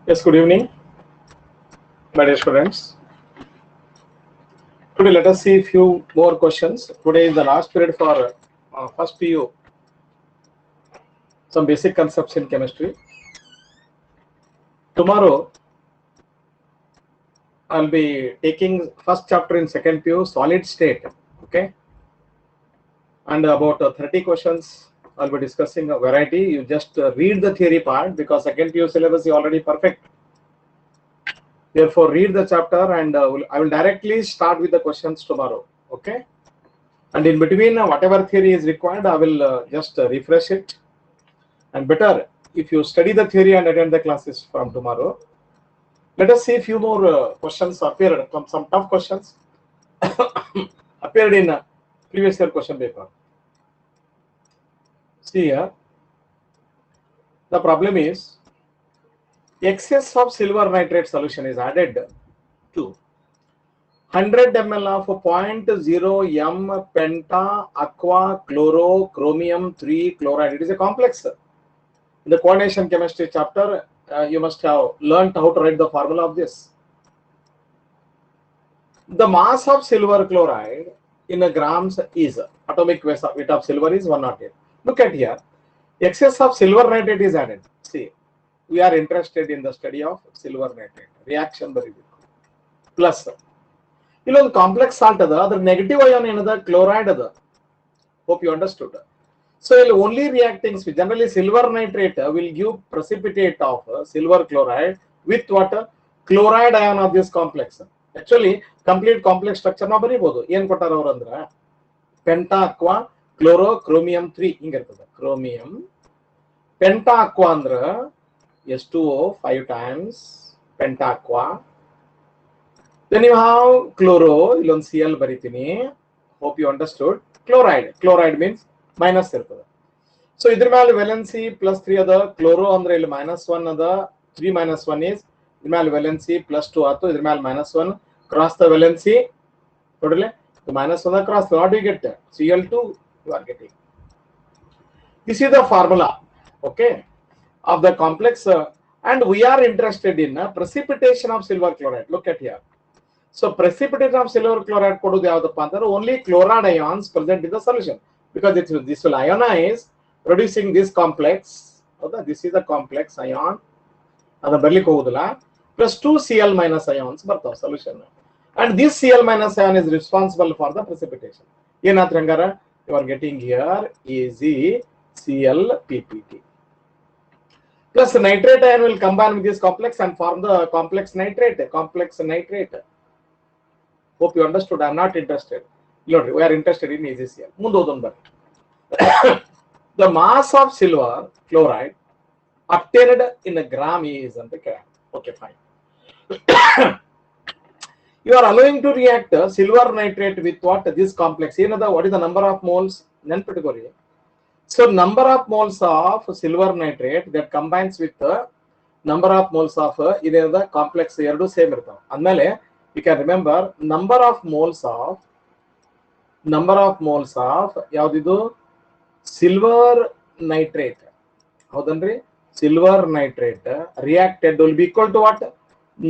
Yes, good evening, my dear students. Today, let us see a few more questions. Today is the last period for first PU, some basic concepts in chemistry. Tomorrow, I'll be taking first chapter in second PU, solid state. Okay, and about 30 questions. I'll be discussing a variety. You just read the theory part because second PU syllabus is already perfect. Therefore, read the chapter and I will directly start with the questions tomorrow. Okay. And in between, whatever theory is required, I will just refresh it. And better if you study the theory and attend the classes from tomorrow. Let us see a few more questions appeared, some tough questions appeared in previous year question paper. See here, the problem is excess of silver nitrate solution is added to 100 ml of 0.0 m penta aqua chloro chromium 3 chloride. It is a complex. In the coordination chemistry chapter, you must have learned how to write the formula of this. The mass of silver chloride in a grams is atomic weight of silver is 108. Look at here, excess of silver nitrate is added. See, we are interested in the study of silver nitrate reaction plus. Ilon complex salt other negative ion another chloride other. Hope you understood. So only reacting generally silver nitrate will give precipitate of silver chloride with what chloride ion of this complex. Actually, complete complex structure na baribodu. Yen kottaru avaru andre penta aqua chloro chromium 3 hinge irtade. Chromium penta aqua andre H2O 5 times penta aqua. Then you have chloro, ilon Cl baritini. Hope you understood. Chloride. Chloride means minus irtade. So idr ಮೇಲೆ valency plus 3 ಅದ chloro ಅಂದ್ರೆ ಇಲ್ಲಿ -1 ಅದ 3 - 1 is idr ಮೇಲೆ valency plus 2 ಆತು idr ಮೇಲೆ -1 cross the valency ನೋಡ್ರಲೆ -1 cross what do you get Cl2 you are getting. This is the formula, okay, of the complex and we are interested in precipitation of silver chloride. Look at here. So precipitation of silver chloride ಕೊಡೋದು ಯಾವ್ದಪ್ಪ ಅಂತಂದ್ರೆ only chloride ions present in the solution because this will ionize producing this complex. This is the complex ion ಅದು ಬರ್ಲಿಕ್ಕೆ ಹೋಗುದಿಲ್ಲ plus 2 Cl minus ions ಬರ್ತಾವ solution and this Cl minus ion is responsible for the precipitation. ಏನಾದ್ರೆ ಹಂಗಾರ you are getting here AgCl PPT plus nitrate ion will combine with this complex and form the complex nitrate. Hope you understood. I am not interested. We are interested in AgCl. ಮುಂದೆ ಓದೋಣ ಬರ್ರಿ. The mass of silver chloride obtained in a gram is okay, fine. You are allowing to react silver nitrate with what this complex. What is the number of moles? So number of moles of silver nitrate that combines with the number of moles of the complex ಎರಡು same ಇರ್ತಾವ. ಅಂದಮೇಲೆ you can remember number of moles of ಯಾವ್ದಿದು silver nitrate. ಹೌದನ್ರಿ silver nitrate reacted will be equal to what?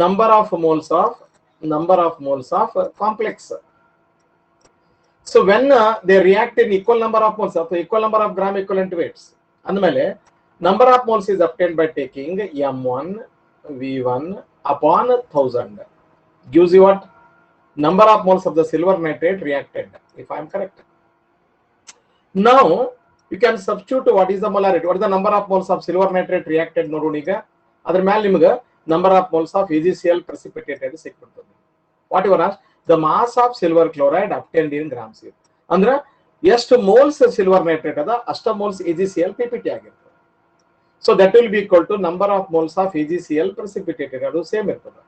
Number of moles of complex. So when they react in equal number of moles of equal number of gram equivalent weights, andmele number of moles is obtained by taking m1 v1 upon 1000 gives you what? Number of moles of the silver nitrate reacted, if I am correct. Now you can substitute what is the molarity, what is the number of moles of silver nitrate reacted ನೋಡೋಣ ಈಗ ಅದರ ಮೇಲೆ ನಿಮಗೆ number of moles of AgCl precipitated ಸಿಕ್ಬಿಡ್ತದೆ. What you ask, the mass of silver chloride obtained in grams ಅಂದ್ರೆ ಎಷ್ಟು moles silver nitrate ಅದ ಅಷ್ಟ moles AgCl PPT ಆಗಿರ್ತದೆ. So that will be equal to number of moles of AgCl precipitated, ಅದು same ಇರ್ತದೆ.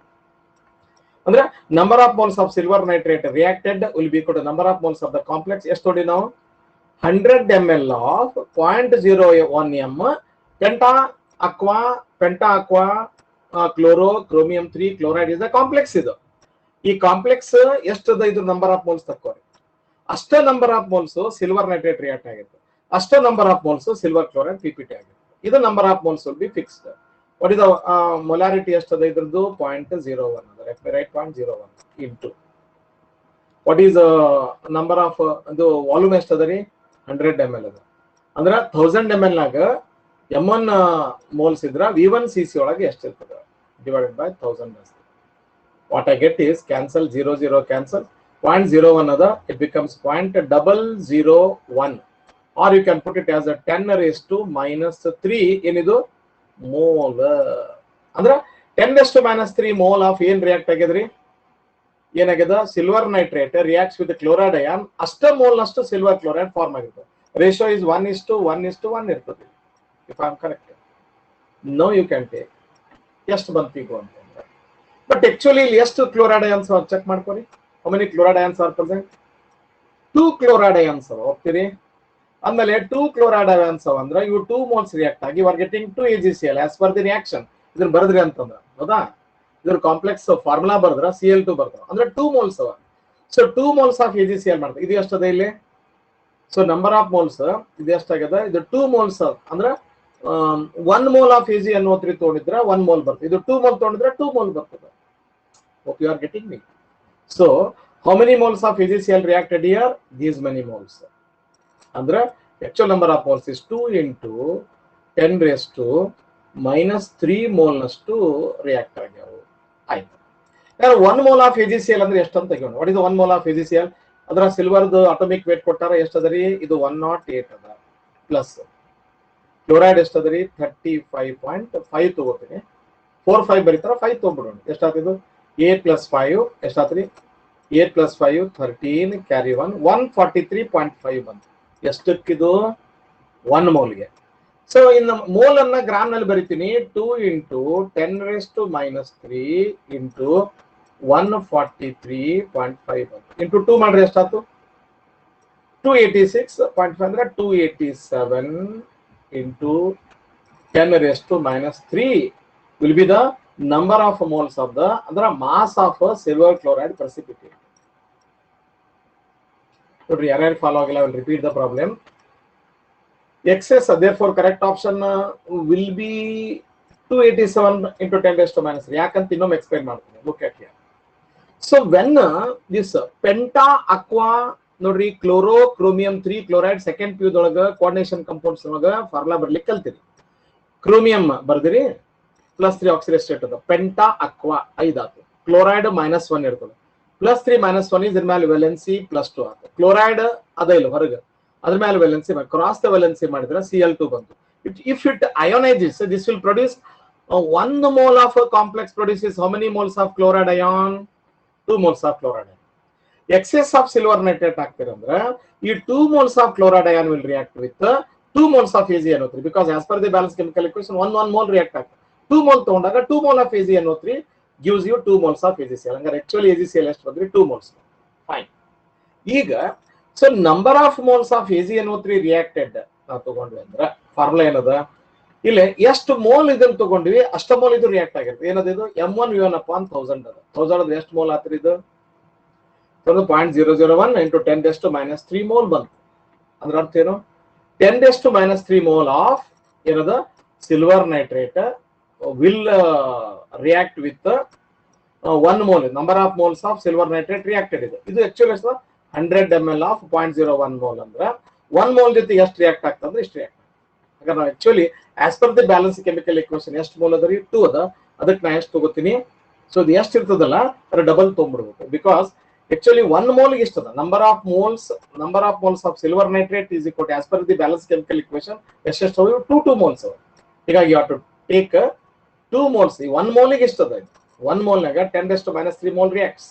ಅಂದ್ರೆ number of moles of silver nitrate reacted will be equal to number of moles of the complex. ಎಷ್ಟು ನೋಡಿ ನಾವು 100 ml of 0.01 m penta aqua chloro chromium 3 chloride is the complex. ಇದು ಈ complex ಎಷ್ಟದ ಇದು number of moles ತಕ್ಕೋರಿ ಅಷ್ಟೇ number of moles silver nitrate react ಆಗಿರುತ್ತೆ ಅಷ್ಟೇ number of moles silver chloride PPT ಆಗಿರುತ್ತೆ ಇದು number of moles will be fixed What is the molarity ಎಷ್ಟದ ಇದ್ರದ್ದು 0.01 ಅದ. Let me write 0.01 into what is number of ಅದು volume ಎಷ್ಟದ ರೀ 100 ml ಅದ. ಅಂದ್ರೆ 1000 ml ನಾಗ m1 moles ಇದ್ರ v1 cc ಒಳಗೆ ಎಷ್ಟು ಇರ್ತದ divided by 1000 ಅಷ್ಟೇ. What I get is cancel 0 cancel 0.01 ಅದ, it becomes 0.001 or you can put it as a 10 raised to minus 3 ಏನಿದು mole. ಅಂದ್ರೆ 10 raised to minus 3 mole of ಏನ್ ರಿಯಾಕ್ಟ್ ಆಗ್ಯದ್ರಿ, ಏನಾಗ್ಯದ silver nitrate reacts with chloride ion ಅಷ್ಟ mole ನಷ್ಟು silver chloride form ಆಗಿರ್ತದೆ. Ratio is 1:1:1 ಇರ್ತದೆ. If I am correct, no you can take ಎಷ್ಟು ಬಂತೀಗು ಅಂತಂದ್ರೆ. ಬಟ್ ಆಕ್ಚುಲಿ ಇಲ್ಲಿ ಎಷ್ಟು ಕ್ಲೋರೈಡ್ ಅಯಾನ್ಸ್ ಚೆಕ್ ಮಾಡ್ಕೊರಿ. How many chloride ions are present? 2 chloride ions ಹೋಗ್ತೀರಿ. ಆಮೇಲೆ 2 ಕ್ಲೋರೈಡ್ ಅಯಾನ್ಸ್ ಅಂದ್ರೆ ಇವು 2 ಮೋಲ್ಸ್ ರಿಯಾಕ್ಟ್ ಆಗಿ are getting 2 AgCl as per the reaction. ಇದ್ರ ಬರದ್ರಿ ಅಂತಂದ್ರೆ ಹೌದಾ, ಇದ್ರ ಕಾಂಪ್ಲೆಕ್ಸ್ ಫಾರ್ಮುಲಾ ಬರ್ದ್ರ Cl2 ಬರ್ತಾವ ಅಂದ್ರೆ 2 ಮೋಲ್ಸ್ ಅವ. ಸೊ 2 ಮೋಲ್ಸ್ ಆಫ್ AgCl ಮಾಡ್ತಾರೆ. ಇದು ಎಷ್ಟದ ಇಲ್ಲಿ? ಸೊ ನಂಬರ್ ಆಫ್ ಮೋಲ್ಸ್ ಇದು ಎಷ್ಟಾಗ್ಯದ, ಇದು 2 ಮೋಲ್ಸ್ ಅಂದ್ರೆ 1 ಮೋಲ್ ಆಫ್ AgNO3 ತಗೊಂಡಿದ್ರೆ 1 ಮೋಲ್ ಬರ್ತದೆ. ಇದು 2 ಮೋಲ್ ತಗೊಂಡಿದ್ರೆ 2 ಮೋಲ್ ಬರ್ತದೆ. Hope you are getting me. So how many moles of AgCl reacted here? These many moles. ಅಂದ್ರೆ actual number of moles is 2 into 10 raised to minus 3 mole ನಷ್ಟು react ಆಗ್ಯಾವ. ಆಯ್ತು. 1 mole of AgCl ಅಂದ್ರೆ ಎಷ್ಟು ಅಂತ ತೆಗೆಯೋಣ. What is 1 mole of AgCl? ಅದರ ಸಿಲ್ವರ್ದು atomic wait ಕೊಟ್ಟಾರ, ಎಷ್ಟದರಿ? ಇದು 108 ಅದ. Plus chloride ಎಷ್ಟದರಿ? 35.5 ತಗೋತೀನಿ. 4 5 ಬರೀತಾರ, 5 ತಗೊಂಡ್ಬಿಡೋಣ. ಎಷ್ಟಾಗ್ತಿದ್ದು? 8 plus 5 ಎಷ್ಟಾತ್ರಿ? 8 plus 5 13 ಕ್ಯಾರಿ 143.5 ಬಂತು. ಎಷ್ಟಕ್ಕಿದು? 1 ಮೋಲ್ಗೆ. ಸೊ ಇನ್ನು ಮೋಲ್ ಅನ್ನ ಗ್ರಾಮ್ ನಲ್ಲಿ ಬರಿತೀನಿ. 2 into 10 raised to minus 3 into 143.5 into 2 ಮಾಡ್ರಿ ಎಷ್ಟಾಯ್ತು? 286.5 ಅಂದ್ರೆ 287 into 10 raised to minus 3 will be the number of moles of the ಅಂದ್ರೆ mass of silver chloride precipitate. ನೋಡ್ರಿ ಯಾರ್ಯಾರು ಫಾಲೋ ಆಗಿಲ್ಲ, I will repeat the problem. Excess, therefore correct option will be 287 into 10 raised to minus 3. ಯಾಕಂತ ಇನ್ನೊಮ್ಮೆ explain ಮಾಡ್ತೀನಿ. Look at here. So when this penta aqua ನೋಡ್ರಿ chloro chromium 3 chloride second P ದೊಳಗ coordination compounds ಒಳಗ formula ಬರ್ಲಿಕ್ಕೆ ಕಲ್ತಿರಿ. Chromium ಬರ್ದಿರಿ +3 ಆಕ್ಸಿಡೇಟ್ state ಅದ. ಪೆಂಟಾ aqua 5 ಆತು. Chloride -1 ಇರ್ತದೆ. +3 -1 ಇದ್ರ ಮೇಲೆ ವೇಲೆನ್ಸಿ +2 ಆತು. ಕ್ಲೋರೈಡ್ ಅದ ಇಲ್ಲ ಹೊರಗೆ, ಅದ್ರ ಮೇಲೆ ವೇಲೆನ್ಸಿ ಕ್ರಾಸ್ ದ ವೇಲೆನ್ಸಿ ಮಾಡಿದ್ರೆ Cl2 ಬಂತು. If it ionizes, this will produce 1 mole of a complex produces how many moles of chloride ion? 2 moles of chloride ion. Excess of silver nitrate ಆಗ್ತಿರಂದ್ರೆ ಈ 2 moles of chloride ion will react with 2 moles of AgNO3 because as per the balance chemical equation 1 mole react ಆಗ್ತದೆ. 2 mole ತಗೊಂಡಾಗ 2 mole of AgNO3 gives you 2 moles of AgCl. ಹಂಗಾರೆ actually AgCl ಎಷ್ಟು ಬಂದ್ರಿ? 2 moles. Fine. ಈಗ so number of moles of AgNO3 reacted ನಾವು ತಗೊಂಡ್ವಿ ಅಂದ್ರೆ formula ಏನದ? ಇಲ್ಲಿ ಎಷ್ಟು ಮೋಲ್ ಇದನ್ನ ತಗೊಂಡ್ವಿ ಅಷ್ಟ ಮೋಲ್ ಇದು ರಿಯಾಕ್ಟ್ ಆಗಿರುತ್ತೆ. ಏನದ ಇದು? m1v1/1000 ಅದ. 1000 ಎಷ್ಟು ಮೋಲ್ ಆತ್ರಿ ಇದು? 0.001 into 10 raised to minus 3 mole ಬಂತು. ಅಂದ್ರೆ ಅರ್ಥ ಏನು? 10 raised to minus 3 mole of ಏನದ silver nitrate will react with 1 mole. Number of moles of silver nitrate reacted ಇದೆ. ಇದು ಆಕ್ಚುಲಿ ಎಷ್ಟು? 100 ml ಆಫ್ 0.01 ಮೋಲ್ ಅಂದ್ರೆ 1 ಮೋಲ್ ಜೊತೆ ಎಷ್ಟು ರಿಯಾಕ್ಟ್ ಆಗ್ತದೆ? ಇಷ್ಟು ರಿಯಾಕ್ಟ್. ಹಾಗಾದ್ರೆ ನಾವು actually as per the balance chemical equation ಎಷ್ಟು ಮೋಲ್ ಅದ ರೀ? 2 ಅದ. ಅದಕ್ಕೆ ನಾ ಎಷ್ಟು ತಗೋತೀನಿ? ಸೊ ಇದು ಎಷ್ಟು ಇರ್ತದಲ್ಲ ಅದ್ರ ಡಬಲ್ ತೊಗೊಂಡ್ಬಿಡ್ಬೇಕು. ಬಿಕಾಸ್ ಆಕ್ಚುಲಿ 1 ಮೋಲ್ ಇಷ್ಟದ. Number of moles of silver nitrate is equal to as per the balance chemical equation ಎಷ್ಟು? 2 ಮೋಲ್ಸ್. ಹೀಗಾಗಿ you have to take 2 moles. ಈ 1 ಮೋಲ್ಗೆ ಇಷ್ಟದ. 1 ಮೋಲ್ನಾಗ 10 raised to minus 3 mole reacts.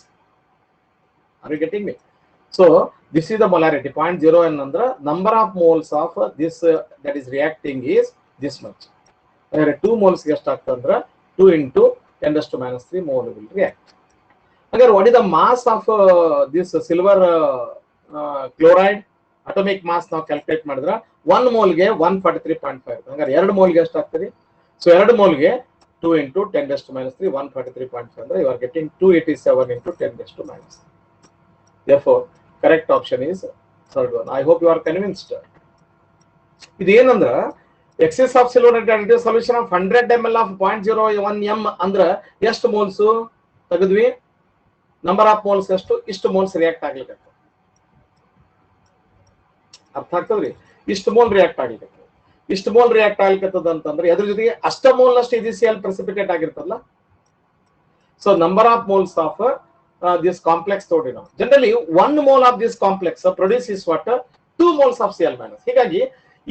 Are you getting me? So this is the molarity. 0.01 ಅಂದ್ರೆ number of moles of this that is reacting is this much. 2 moles ಎಷ್ಟು ಆಗ್ತದೆ ಅಂದ್ರೆ 2 into 10 raised to minus 3 mole will react. Again, what is the mass of this silver chloride? Atomic mass ನಾವು calculate ಮಾಡಿದ್ರೆ 1 ಮೋಲ್ಗೆ 143.5. ಹಂಗಾರೆ 2 ಮೋಲ್ಗೆ ಎಷ್ಟು ಆಗ್ತದೆ? So 2 ಮೋಲ್ಗೆ 2 into 10 raised to minus 3 143.5 ಅಂದ್ರೆ you are getting 287 into 10 raised to minus 3. Therefore correct option is third one. I hope you are convinced. ಇದು ಏನಂದ್ರ excess of silver nitrate solution of 100 ml of 0.01 m ಅಂದ್ರೆ ಎಷ್ಟು moles ತೆಗೆದ್ವಿ, number of moles ಎಷ್ಟು, ಇಷ್ಟು moles react ಆಗ್ಲಿಕ್ಕೆ ಅರ್ಥ ಆಗ್ತದ್ರಿ. ಇಷ್ಟು ಮೋಲ್ ರಿಯಾಕ್ಟ್ ಆಗ್ಲಿಕ್ಕೆ, ಇಷ್ಟು ಮೋಲ್ ರಿಯಾಕ್ಟ್ ಆಗ್ಲಿಕ್ಕತ್ತದ ಅಂತಂದ್ರೆ ಅದ್ರ ಜೊತೆಗೆ ಅಷ್ಟ ಮೋಲ್ ನಷ್ಟು ಇಜಿಸಿಎಲ್ ಪ್ರೆಸಿಪಿಟೇಟ್ ಆಗಿರ್ತದಲ್ಲ. So number of moles of this complex ತೋಡಿ ನಾವು generally 1 mole of this complex produce what 2 moles of Cl-. ಹೀಗಾಗಿ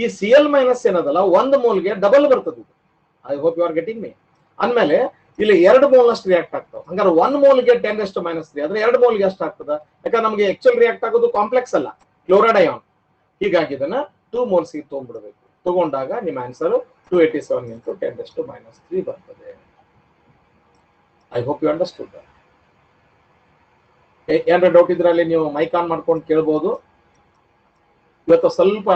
ಈ Cl- ಏನದಲ್ಲ 1 ಮೋಲ್ಗೆ ಡಬಲ್ ಬರ್ತದೆ. I hope you are getting me. ಅಂದ್ಮೇಲೆ ಇಲ್ಲಿ 2 ಮೋಲ್ ನಷ್ಟು ರಿಯಾಕ್ಟ್ ಆಗ್ತಾವ. ಹಂಗಾರೆ 1 ಮೋಲ್ಗೆ 10⁻³ ಅಂದ್ರೆ 2 ಮೋಲ್ಗೆ ಎಷ್ಟು ಆಗ್ತದ? ಯಾಕಂದ್ರೆ ನಮಗೆ ಆಕ್ಚುಲ್ ರಿಯಾಕ್ಟ್ ಆಗೋದು ಕಾಂಪ್ಲೆಕ್ಸ್ ಅಲ್ಲ, ಕ್ಲೋರೈಡ್ ಅಯಾನ್. ಹೀಗಾಗಿ ಇದನ್ನ 2 moles ತಗೊಂಡ್ಬಿಡ್ಬೇಕು. ತಗೊಂಡಾಗ ನಿಮ್ಮ ಆನ್ಸರ್ 287 × 10⁻³ ಬರ್ತದೆ. I hope you understood. ಏನಾರ ಡೌಟ್ ಇದ್ರೆ ಅಲ್ಲಿ ನೀವು ಮೈಕ್ ಆನ್ ಮಾಡ್ಕೊಂಡು ಕೇಳ್ಬೋದು. ಇವತ್ತು ಸ್ವಲ್ಪ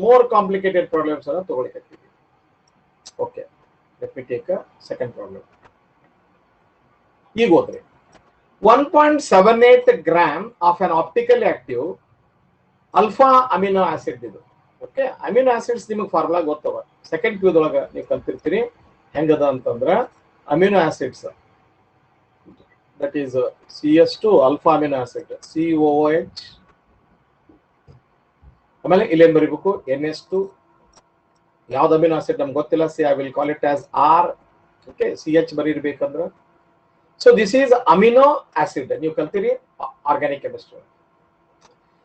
ಮೋರ್ ಕಾಂಪ್ಲಿಕೇಟೆಡ್ ಪ್ರಾಬ್ಲಮ್ಸ್ ಅನ್ನ ತಗೊಳ್ಳಿಕತ್ತೀವಿ. Okay, let me take a second problem. ಈಗ ಹೋದ್ರಿ 1.78 gram of an optically active alpha amino acid ಇದು. ಓಕೆ, ಅಮಿನೋ ಆಸಿಡ್ಸ್ ನಿಮಗೆ ಫಾರ್ಮುಲಾ ಗೊತ್ತವ, ಸೆಕೆಂಡ್ ಕ್ಯೂದೊಳಗ ನೀವು ಕಲ್ತಿರ್ತೀರಿ. ಹೆಂಗದ ಅಂತಂದ್ರ amino acids that is CS2 alpha amino acid COOH, ಆಮೇಲೆ ಇಲ್ಲೇನ್ ಬರೀಬೇಕು NH2. ಯಾವ್ದು ಅಮಿನೋ ಆಸಿಡ್ ನಮ್ಗೆ ಗೊತ್ತಿಲ್ಲ, I will call it as R. Okay, CH ಬರೀರ್ಬೇಕಂದ್ರ. So this is amino acid. ನೀವು ಕಲ್ತೀರಿ ಆರ್ಗ್ಯಾನಿಕ್ ಕೆಮಿಸ್ಟ್ರಿ.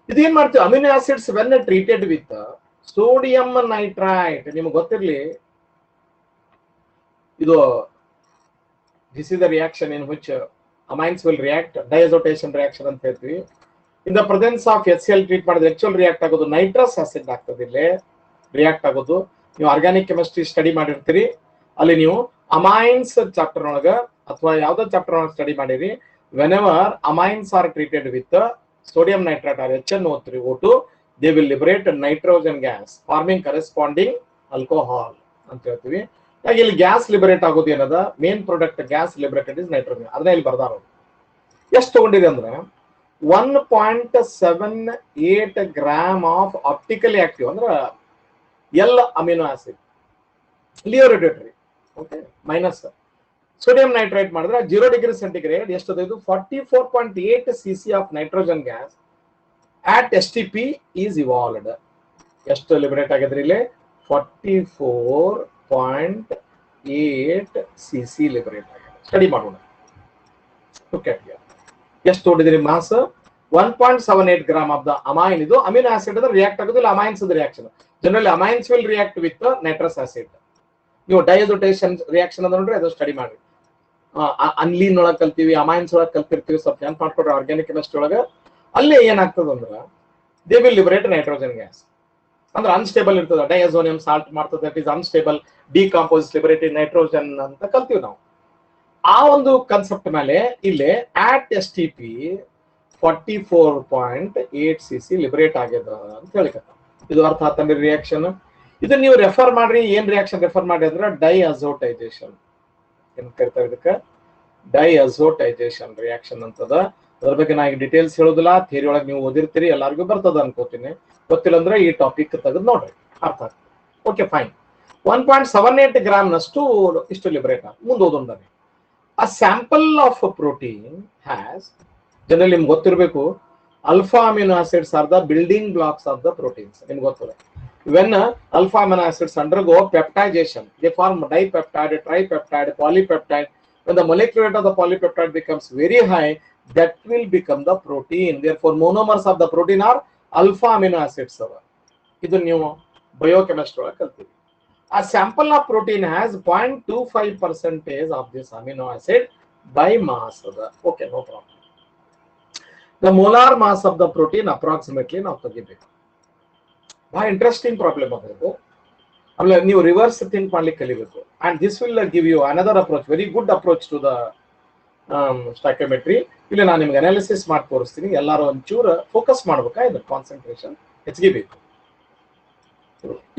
ಇದೇನ್ ಮಾಡ್ತೀವಿ, amino acids when treated with sodium nitrite. ನಿಮ್ಗೆ ಗೊತ್ತಿರ್ಲಿ, ಇದು this is the reaction in which amines will react, diazotization reaction ಅಂತ ಹೇಳ್ತೀವಿ. In the presence of HCl treat ಮಾಡಿದ್ರೆ ಆಕ್ಚುಲ್ ರಿಯಾಕ್ಟ್ ಆಗೋದು ನೈಟ್ರಸ್ ಆಸಿಡ್ ಆಗ್ತದೆ. ಇಲ್ಲೇ ರಿಯಾಕ್ಟ್ ಆಗೋದು ನೀವು ಆರ್ಗ್ಯಾನಿಕ್ ಕೆಮಿಸ್ಟ್ರಿ ಸ್ಟಡಿ ಮಾಡಿರ್ತೀರಿ. ಅಲ್ಲಿ ನೀವು ಅಮೈನ್ಸ್ ಚಾಪ್ಟರ್ ಒಳಗ ಅಥವಾ ಯಾವ್ದೋ ಚಾಪ್ಟರ್ ಒಳಗೆ ಸ್ಟಡಿ ಮಾಡಿರಿ. When ever amines are treated with sodium nitrate or HNO3O2, they will liberate nitrogen gas forming corresponding alcohol ಅಂತ ಹೇಳ್ತೀವಿ. ಹಾಗೆ ಇಲ್ಲಿ ಗ್ಯಾಸ್ ಲಿಬರೇಟ್ ಆಗೋದು ಏನದ, main product gas liberated is nitrogen. ಅದನ್ನ ಇಲ್ಲಿ ಬರ್ದಾರ. ಎಷ್ಟು ತಗೊಂಡಿದೆ ಅಂದ್ರೆ 1.78 ಗ್ರಾಮ್ ಆಫ್ ಆಪ್ಟಿಕಲಿ ಆಕ್ಟಿವ್ ಅಂದ್ರೆ L ಅಮಿನೋ ಆಸಿಡ್ ಲಿಯೋರಿಡೇಟರಿ. ಓಕೆ, ಮೈನಸ್ ಸೋಡಿಯಂ ನೈಟ್ರೈಟ್ ಮಾಡಿದ್ರೆ 0 ಡಿಗ್ರಿ ಸೆಂಟಿಗ್ರೇಡ್ ಎಷ್ಟದು, ಇದು 44.8 cc of nitrogen gas at STP is evolved. ಎಷ್ಟು ಲಿಬರೇಟ್ ಆಗಿದ್ರೆ ಇಲ್ಲಿ 44.8 cc ಲಿಬರೇಟ್ ಆಗಿದೆ. ಸ್ಟಡಿ ಮಾಡೋಣ. ಓಕೆ, ಎಷ್ಟು ತಗೊಂಡಿದ್ರಿ mass 1.78 gram of the amine. ಇದು ಅಮಿನೋ ಆಸಿಡ್ ಅಂದ್ರೆ ರಿಯಾಕ್ಟ್ ಆಗೋದಿಲ್ಲ, amines reaction. Generally amines will react with nitrous acid. ನೀವು ಡೈಅಜೋಟೇಷನ್ ರಿಯಾಕ್ಷನ್ ಅದ ನೋಡ್ರಿ, ಅದು ಸ್ಟಡಿ ಮಾಡಿ. ಅನ್ಲೀನ್ ಒಳಗೆ ಕಲ್ತೀವಿ, ಅಮೈನ್ಸ್ ಒಳಗೆ ಕಲ್ತಿರ್ತೀವಿ. ಸ್ವಲ್ಪ ನೆನ್ಪು ಮಾಡ್ಕೊಡ್ರಿ ಆರ್ಗ್ಯಾನಿಕ್ ಕೆಮಿಸ್ಟ್ರಿ ಒಳಗೆ. ಅಲ್ಲೇ ಏನಾಗ್ತದೆ ಅಂದ್ರೆ they will liberate nitrogen gas. ಅಂದ್ರೆ ಅನ್ಸ್ಟೇಬಲ್ ಇರ್ತದೆ, ಡೈಅಜೋನಿಯಂ ಸಾಲ್ಟ್ ಮಾಡ್ತದೆ, that is unstable decompose liberated nitrogen ಅಂತ ಕಲ್ತೀವಿ ನಾವು. ಆ ಒಂದು ಕಾನ್ಸೆಪ್ಟ್ ಮೇಲೆ ಇಲ್ಲಿ ಆಟ್ STP 44.8 cc ಲಿಬರೇಟ್ ಆಗ್ಯದ ಅಂತ ಹೇಳಿಕತ್ತ. ಇದು ಅರ್ಥ ಆತಂದ್ರಿ ರಿಯಾಕ್ಷನ್. ಇದನ್ನ ನೀವು ರೆಫರ್ ಮಾಡ್ರಿ. ಏನ್ ರಿಯಾಕ್ಷನ್ ರೆಫರ್ ಮಾಡಿ ಅಂದ್ರೆ ಡೈಅಜೋಟೈಸೇಷನ್ ಏನ್ ಕರಿತಾರೆ, ಇದಕ್ಕೆ ಡೈಅಜೋಟೈಸೇಷನ್ ರಿಯಾಕ್ಷನ್ ಅಂತದ. ಅದ್ರ ಬಗ್ಗೆ ನಾ ಈಗ ಡೀಟೇಲ್ಸ್ ಹೇಳೋದಿಲ್ಲ, ಥಿಯರಿ ಒಳಗೆ ನೀವು ಓದಿರ್ತೀರಿ, ಎಲ್ಲರಿಗೂ ಬರ್ತದ ಅನ್ಕೋತೀನಿ. ಗೊತ್ತಿಲ್ಲ ಅಂದ್ರೆ ಈ ಟಾಪಿಕ್ ತೆಗೆದು ನೋಡ್ರಿ, ಅರ್ಥ ಆಗ್ತದೆ. Okay, fine. 1.78 ಗ್ರಾಮ್ ನಷ್ಟು ಇಷ್ಟು ಲಿಬರೇಟ್ ಆಗ. ಮುಂದೆ ಓದೋಣ. A sample of protein has, generally ನಿಮ್ಗೆ ಗೊತ್ತಿರಬೇಕು, alpha amino acids are the building blocks of the proteins. ನಿಮ್ಗೆ ಗೊತ್ತಿಲ್ಲ. When alpha amino acids undergo peptidation, they form dipeptide, tripeptide, polypeptide. When the molecular weight of the polypeptide becomes very high, that will become the protein. Therefore, monomers of the protein are alpha amino acids. ಇದು ನೀವು biochemistry ಒಳಗೆ ಕಲ್ತೀವಿ. A sample of protein has 0.25% of this amino acid by mass. Okay, no problem. The molar mass of the protein approximately ನಾವು ತೆಗಿಬೇಕು. ಬಹಳ interesting problem ಅದು. ಆಮೇಲೆ ನೀವು reverse think ಮಾಡ್ಲಿಕ್ಕೆ ಕಲಿಬೇಕು. And this will give you another approach, very good approach to the stoichiometry. ಇಲ್ಲಿ ನಾನು ನಿಮ್ಗೆ ಅನಾಲಿಸಿಸ್ ಮಾಡಿ ತೋರಿಸ್ತೀನಿ. ಎಲ್ಲರೂ ಒಂಚೂರು ಫೋಕಸ್ ಮಾಡ್ಬೇಕಾ, ಇದು ಕಾನ್ಸಂಟ್ರೇಷನ್ ಹೆಚ್ಚಿಗೆ ಬೇಕು.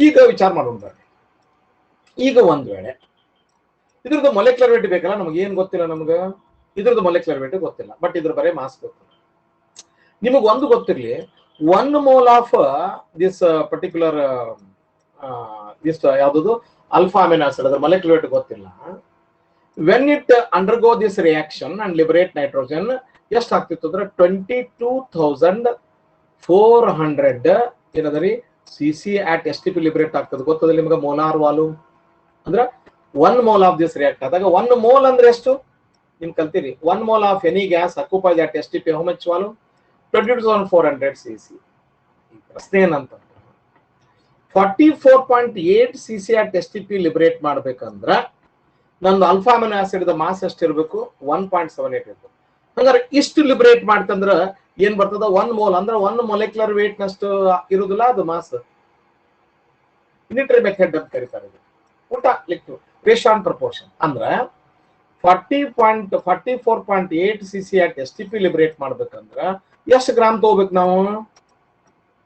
ಈಗ ವಿಚಾರ ಮಾಡೋಣ. ಈಗ ಒಂದ್ ವೇಳೆ ಇದ್ರದ್ದು ಮೊಲೆಕ್ಯುಲರ್ ವೇಟ್ ಬೇಕಲ್ಲ, ನಮ್ಗೆ ಏನ್ ಗೊತ್ತಿಲ್ಲ, ನಮ್ಗೆ ಇದ್ರದ್ದು ಮೊಲೆಕ್ಯುಲರ್ ವೇಟ್ ಗೊತ್ತಿಲ್ಲ, ಬಟ್ ಇದ್ರ ಬರೀ ಮಾಸ್ ಗೊತ್ತಿಲ್ಲ. ನಿಮಗೆ ಒಂದು ಗೊತ್ತಿರಲಿ, 1 mole ಆಫ್ ದಿಸ್ ಪರ್ಟಿಕ್ಯುಲರ್ ಇಷ್ಟು ಯಾವುದು alpha amino acid ಅದರ molecular weight ಗೊತ್ತಿಲ್ಲ. when it undergo this reaction and liberate nitrogen ಎಷ್ಟು ಆಗ್ತಿತ್ತು ಅಂದ್ರೆ 22,400 ಏನದರಿ cc at STP liberate ಆಗ್ತದೆ ಗೊತ್ತದ ನಿಮಗೆ ಮೋಲಾರ್ ವಾಲ್ಯೂಮ್ ಅಂದ್ರೆ 1 mole of this react ಆದಾಗ 1 mole ಅಂದ್ರೆ ಎಷ್ಟು ನಿಮ್ ಕಲ್ತೀರಿ 1 mole of any gas occupied at STP how much volume 22,400 cc. ಪ್ರಶ್ನೆ ಏನಂತ 44.8 cc at STP ಲಿಬರೇಟ್ ಮಾಡ್ಬೇಕಂದ್ರೆ ನಂದು alpha amino acid the mass ಎಷ್ಟು ಇರಬೇಕು 1.78 ಇರಬೇಕು. ಹಂಗಾರೆ ಇಷ್ಟು ಲಿಬರೇಟ್ ಮಾಡ್ತಂದ್ರ ಏನ್ ಬರ್ತದ 1 ಮೋಲ್ ಅಂದ್ರೆ 1 ಮೊಲೆಕ್ಯುಲರ್ ವೇಟ್ ನಷ್ಟು ಇರುದಿಲ್ಲ ಅದು ಮಾಸ್ ಯುನಿಟರಿ ಮೆಥಡ್ ಅಂತ ಕರೀತಾರೆ. ಉಲ್ಟಾ ಲಿಕ್ತು ರೇಷಿಯೋ ಆನ್ ಪ್ರಪೋರ್ಷನ್ ಅಂದ್ರೆ 44.8 cc at STP ಲಿಬರೇಟ್ ಮಾಡ್ಬೇಕಂದ್ರ ಎಷ್ಟು ಗ್ರಾಮ್ ತಗೋಬೇಕು ನಾವು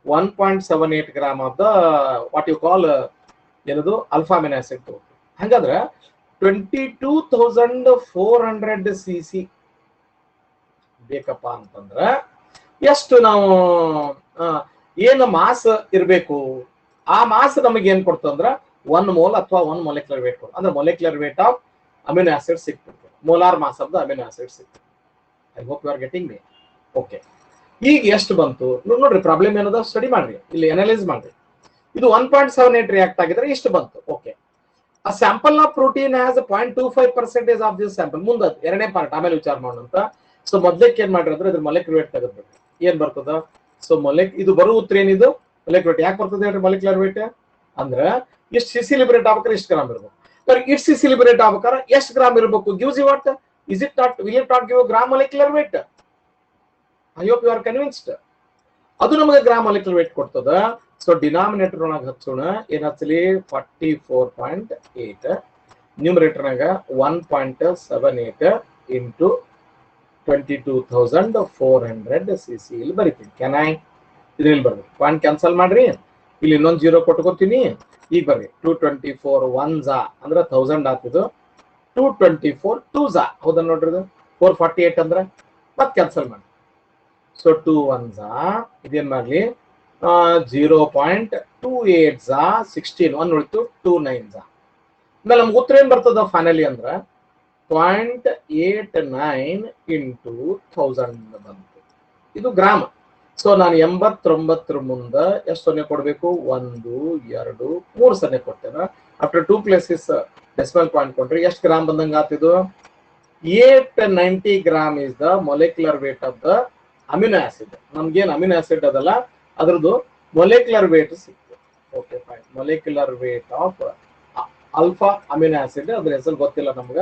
1.78 gram of the what you call ಏನದು ಅಲ್ಫಾ ಅಮಿನೋ ಆಸಿಡ್ ತಗೋಬೇಕು. ಹಂಗಾದ್ರೆ 22,400 cc ಬೇಕಪ್ಪ ಅಂತಂದ್ರ ಎಷ್ಟು ನಾವು ಏನು ಮಾಸ್ ಇರಬೇಕು ಆ ಮಾಸ್ ನಮಗೆ ಏನ್ ಕೊಡ್ತಂದ್ರ 1 ಮೋಲ್ ಅಥವಾ 1 ಮೊಲೆಕ್ಯುಲರ್ ವೇಟ್ ಅಂದ್ರೆ molecular weight of amino acid ಸಿಕ್ಬಿಡ್ತದೆ molar mass of the amino acid ಸಿಕ್ತದೆ. I hope you are getting me. Okay ಈಗ ಎಷ್ಟು ಬಂತು ನೋಡ್ರಿ ಪ್ರಾಬ್ಲಮ್ ಏನದ ಸ್ಟಡಿ ಮಾಡ್ರಿ ಇಲ್ಲಿ ಅನಲೈಸ್ ಮಾಡ್ರಿ. ಇದು 1.78 ರಿಯಾಕ್ಟ್ ಆಗಿದ್ರೆ ಎಷ್ಟು ಬಂತು. Okay a sample of protein has 0.25% of this sample ಮುಂದೆ ಎರಡನೇ ಪಾರ್ಟ್ ಆಮೇಲೆ ವಿಚಾರ ಮಾಡೋಣ. ಸೊ ಮೊದಲಕ್ಕೆ ಏನ್ ಮಾಡಿದ್ರೆ ಇದ್ರ ಮೊಲೆಕ್ಯುಲರ್ ವೇಟ್ ತೆಗೆದ್ಬಿಟ್ಟು ಏನ್ ಬರ್ತದ. ಸೊ ಇದು ಬರೋ ಉತ್ತರ ಏನಿದು ಮೊಲೆಕ್ಯುಲರ್ ವೇಟ್ ಯಾಕೆ ಬರ್ತದೆ ಹೇಳ್ರಿ ಮೊಲೆಕ್ಯುಲರ್ ವೇಟ್ ಅಂದ್ರೆ ಎಷ್ಟು ಸಿಸಿ ಲಿಬರೇಟ್ ಆಗ್ಬೇಕಾದ್ರೆ ಎಷ್ಟು ಗ್ರಾಮ್ ಇರಬೇಕು. ಇಷ್ಟು ಸಿಸಿ ಲಿಬರೇಟ್ ಆಗ್ಬೇಕಾದ್ರೆ ಎಷ್ಟು ಗ್ರಾಮ್ ಇರಬೇಕು gives you what is it not will it not give gram molecular weight. I hope you are convinced. ಅದು ನಮಗೆ ಗ್ರಾಮ್ ಮೊಲೆಕ್ಯುಲರ್ ವೇಟ್ ಕೊಡ್ತದ. ಸೊ ಡಿನಾಮಿನೇಟರ್ ಒಳಗೆ ಹಚ್ಚೋಣ ಏನ್ ಹಚ್ಚಲಿ 44.8 ನ್ಯೂಮರೇಟರ್ ನಾಗ 1.78 ಇಂಟು 22,400 cc ಇಲ್ಲಿ ಬರೀತೀನಿ. ಕ್ಯಾನ್ ಐ ಇದ್ರಲ್ಲಿ ಬರ್ಬೇಕು ಪಾಯಿಂಟ್ ಕ್ಯಾನ್ಸಲ್ ಮಾಡ್ರಿ ಇಲ್ಲಿ ಇನ್ನೊಂದು 0 ಕೊಟ್ಕೋತೀನಿ. ಈಗ ಬರ್ರಿ 224 1s ಅಂದ್ರೆ 1000 ಆಗ್ತದ 224 2s ಹೌದಾ ನೋಡ್ರಿ 448 ಅಂದ್ರೆ ಮತ್ತೆ ಕ್ಯಾನ್ಸಲ್ ಮಾಡಿ. ಸೊ 2 1s ಇದೇನ್ ಮಾಡ್ಲಿ 0.28 16 1 ಉಳಿತು 2 9s ಆಮೇಲೆ ನಮ್ಗೆ ಉತ್ತರ ಏನ್ ಬರ್ತದ ಫೈನಲಿ ಅಂದ್ರ 0.89 ಇಂಟು 1000 ಬಂತು. ಇದು ಗ್ರಾಮ್. ಸೊ ನಾನು 89 ಮುಂದೆ ಎಷ್ಟು ಸೊನ್ನೆ ಕೊಡ್ಬೇಕು 1 2 3 ಸೊನ್ನೆ ಕೊಡ್ತೇನೆ. ಆಫ್ಟರ್ 2 ಪ್ಲೇಸಸ್ ಡೆಸಿಮಲ್ ಪಾಯಿಂಟ್ ಕೊಟ್ರೆ ಎಷ್ಟು ಗ್ರಾಮ್ ಬಂದಂಗ ಆತಿದು 890 gram is the molecular weight of the amino acid. ನಮ್ಗೇನ್ ಅಮಿನೋ ಆಸಿಡ್ ಅದಲ್ಲ ಅದ್ರದ್ದು ಮೊಲೆಕ್ಯುಲರ್ ವೇಟ್ ಸಿಕ್ತು. Okay fine molecular weight of alpha amino acid ಅದ್ರ ಹೆಸರು ಗೊತ್ತಿಲ್ಲ ನಮ್ಗ.